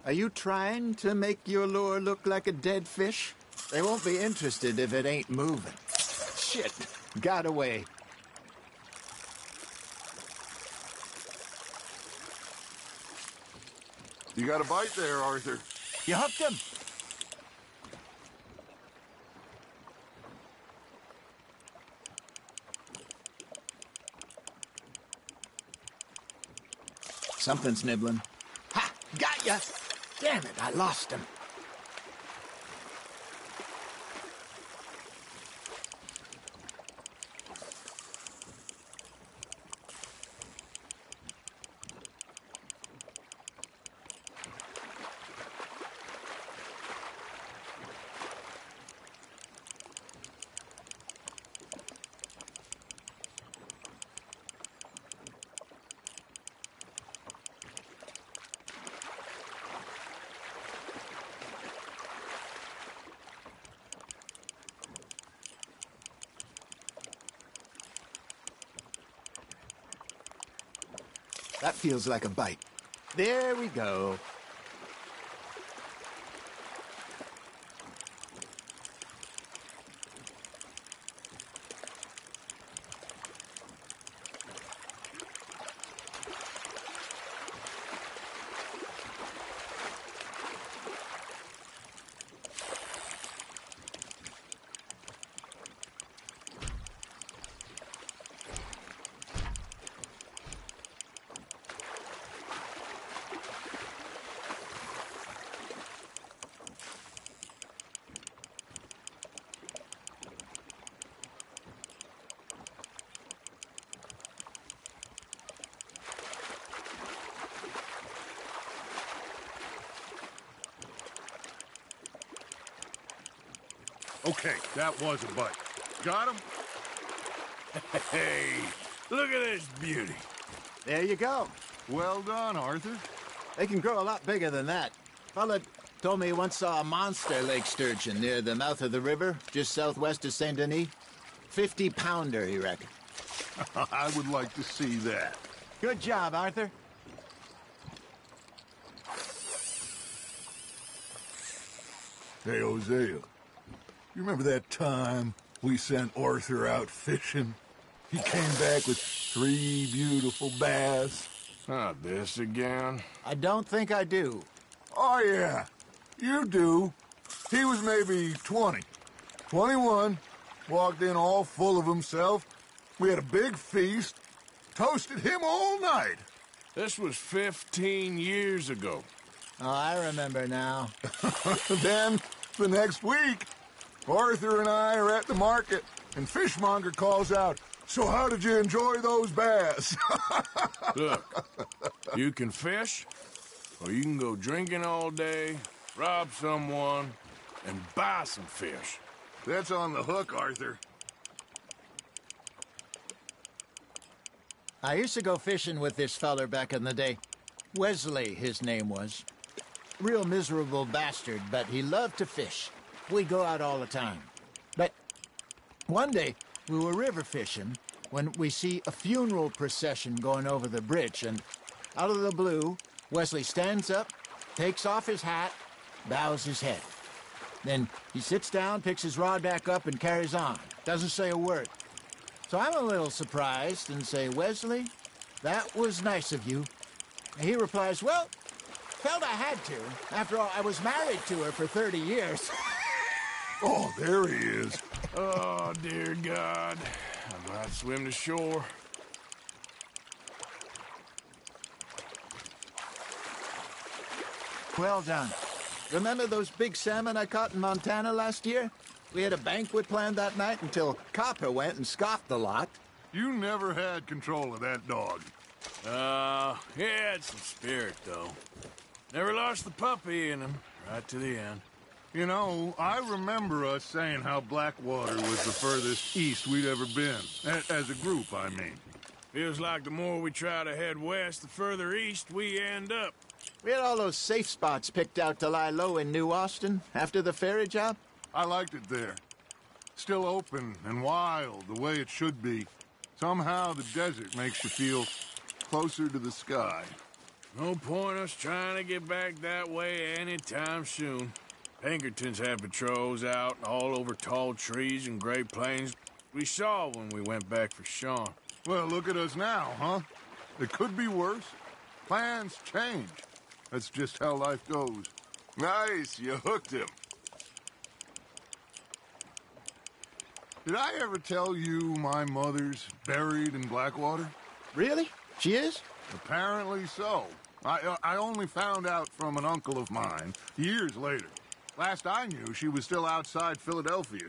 Speaker 21: Are you trying to make your lure look like a dead fish? They won't be interested if it ain't moving. Shit, got away.
Speaker 16: You got a bite there, Arthur.
Speaker 21: You hooked him. Something's nibbling. Ha! Got ya! Damn it, I lost him. That feels like a bite. There we go.
Speaker 16: Okay, that was a bite. Got him?
Speaker 3: Hey, look at this beauty.
Speaker 21: There you go.
Speaker 16: Well done, Arthur.
Speaker 21: They can grow a lot bigger than that. Fella told me he once saw a monster lake sturgeon near the mouth of the river, just southwest of Saint Denis. 50-pounder, he reckoned.
Speaker 16: I would like to see that.
Speaker 21: Good job, Arthur.
Speaker 16: Hey, Hosea, you remember that time we sent Arthur out fishing? He came back with 3 beautiful bass.
Speaker 2: Not this again.
Speaker 21: I don't think I do.
Speaker 16: Oh, yeah, you do. He was maybe 20, 21, walked in all full of himself. We had a big feast, toasted him all night.
Speaker 2: This was 15 years ago.
Speaker 21: Oh, I remember now.
Speaker 16: Then, the next week, Arthur and I are at the market, and Fishmonger calls out, "So how did you enjoy those bass?"
Speaker 2: Look, you can fish, or you can go drinking all day, rob someone, and buy some fish.
Speaker 16: That's on the hook, Arthur.
Speaker 21: I used to go fishing with this feller back in the day. Wesley, his name was. Real miserable bastard, but he loved to fish. We'd go out all the time. But one day, we were river fishing when we see a funeral procession going over the bridge, and out of the blue, Wesley stands up, takes off his hat, bows his head. Then he sits down, picks his rod back up, and carries on. Doesn't say a word. So I'm a little surprised and say, "Wesley, that was nice of you." And he replies, "Well, felt I had to. After all, I was married to her for 30 years.
Speaker 16: Oh, there he is.
Speaker 2: Oh, dear God. I'm about to swim to shore.
Speaker 21: Well done. Remember those big salmon I caught in Montana last year? We had a banquet planned that night until Copper went and scoffed the lot.
Speaker 16: You never had control of that dog.
Speaker 2: He had some spirit, though. Never lost the puppy in him, right to the end.
Speaker 16: You know, I remember us saying how Blackwater was the furthest east we'd ever been. As a group, I mean.
Speaker 2: Feels like the more we try to head west, the further east we end up.
Speaker 21: We had all those safe spots picked out to lie low in New Austin after the ferry job.
Speaker 16: I liked it there. Still open and wild, the way it should be. Somehow the desert makes you feel closer to the sky.
Speaker 2: No point us trying to get back that way anytime soon. Pinkertons had patrols out all over tall trees and Great Plains. We saw when we went back for Sean.
Speaker 16: Well, look at us now, huh? It could be worse. Plans change. That's just how life goes. Nice, you hooked him. Did I ever tell you my mother's buried in Blackwater?
Speaker 21: Really? She is?
Speaker 16: Apparently so. I only found out from an uncle of mine years later. Last I knew, she was still outside Philadelphia.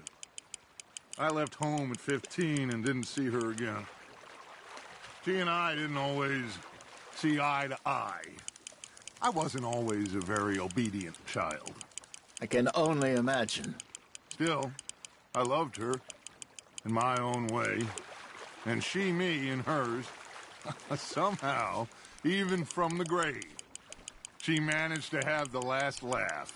Speaker 16: I left home at 15 and didn't see her again. She and I didn't always see eye to eye. I wasn't always a very obedient child.
Speaker 21: I can only imagine.
Speaker 16: Still, I loved her in my own way, and she me in hers. Somehow, even from the grave, she managed to have the last laugh.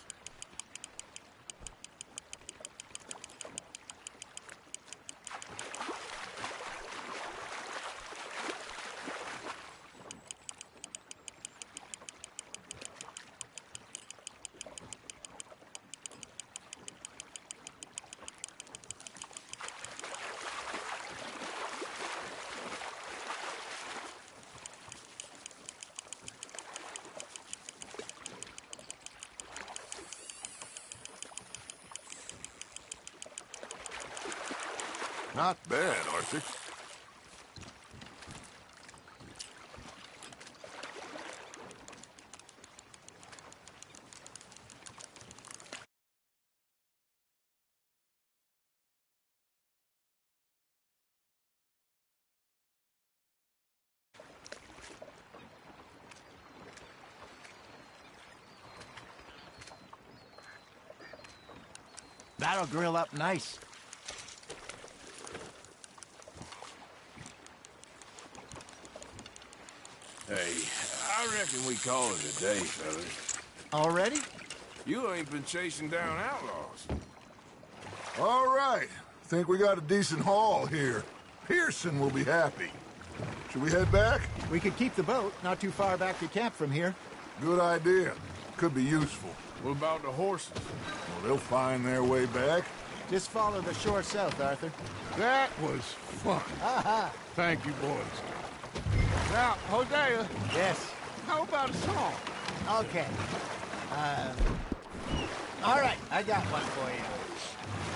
Speaker 16: Not bad, Arthur.
Speaker 21: That'll grill up nice.
Speaker 2: Hey, I reckon we call it a day, fellas.
Speaker 21: Already?
Speaker 2: You ain't been chasing down outlaws.
Speaker 16: All right. Think we got a decent haul here. Pearson will be happy. Should we head back?
Speaker 21: We could keep the boat not too far back to camp from here.
Speaker 16: Good idea. Could be useful.
Speaker 2: What about the horses?
Speaker 16: Well, they'll find their way back.
Speaker 21: Just follow the shore south, Arthur.
Speaker 16: That was fun.
Speaker 21: Aha!
Speaker 16: Thank you, boys.
Speaker 15: Now, Hosea.
Speaker 21: Yes?
Speaker 15: How about a song?
Speaker 21: Okay. All right, I got one for you.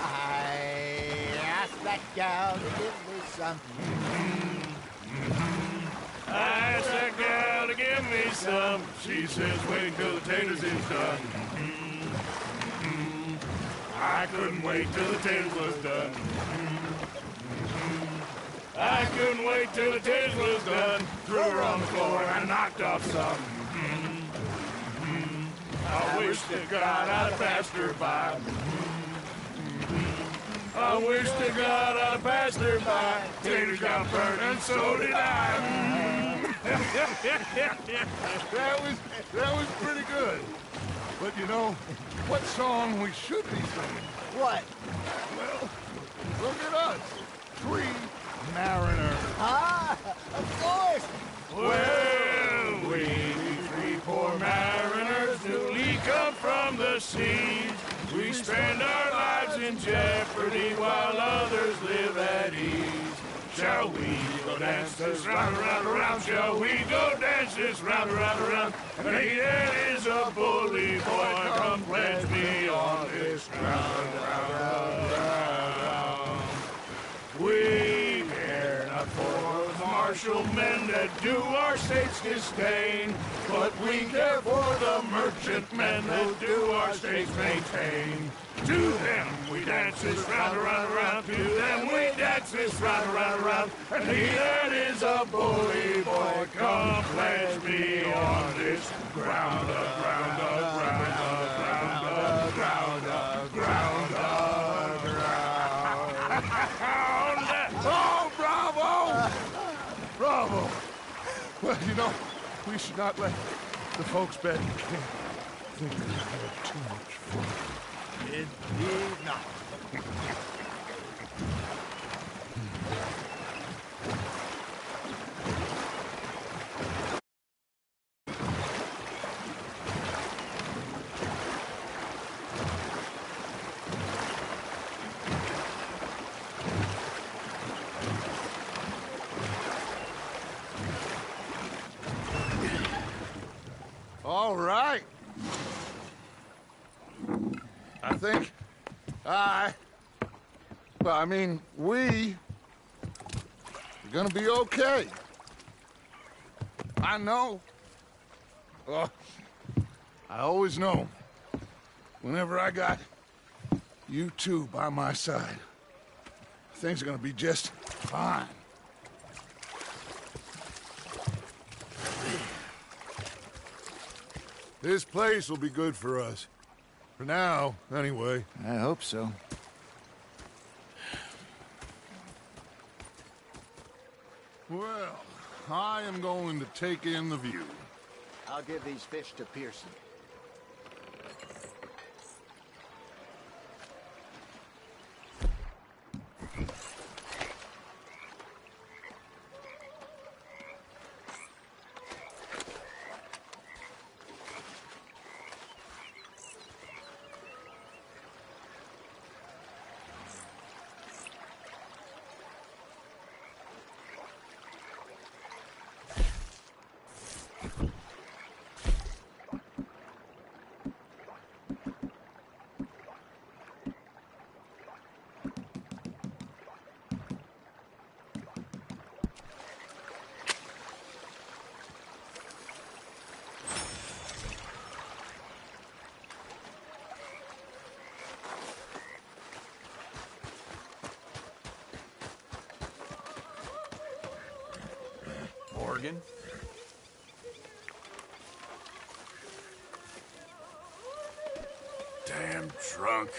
Speaker 21: I asked that gal to give me some.
Speaker 2: I asked that gal to give me some. She says, wait till the taters is done. I couldn't wait till the taters was done. I couldn't wait till the taters was done. Threw her on the floor and knocked off some. I wish to God I'd have passed her by. I wish to God I'd have passed her by. Taters got burnt and so did I.
Speaker 16: That was pretty good. But you know, what song we should be singing?
Speaker 21: What?
Speaker 16: Well, look at us. 3 mariners.
Speaker 21: Ah, of course.
Speaker 2: Well, we 3 poor mariners newly come from the seas. We spend our lives in jeopardy while others live at ease. Shall we go dance this round, around, around? Shall we go dance this round, around, around? And he that is a bully boy, come pledge me on this ground, round, round. We care not for the martial men that do our state's disdain, but we care for the merchant men that do our state's maintain. To them we dance this round, around, around. To them we dance this round, around, around. And he that is a bully boy, come pledge me on this ground, ground, ground, ground, ground, ground, ground.
Speaker 16: Oh, bravo! Bravo! Well, you know, we should not let the folks back in camp think we're having too much fun.
Speaker 21: Indeed not.
Speaker 16: All right. I think we're gonna be okay. I know. I always know. Whenever I got you two by my side, things are gonna be just fine. This place will be good for us. For now, anyway.
Speaker 21: I hope so.
Speaker 16: Well, I am going to take in the view.
Speaker 21: I'll give these fish to Pearson.
Speaker 15: Morgan?
Speaker 2: Damn drunk.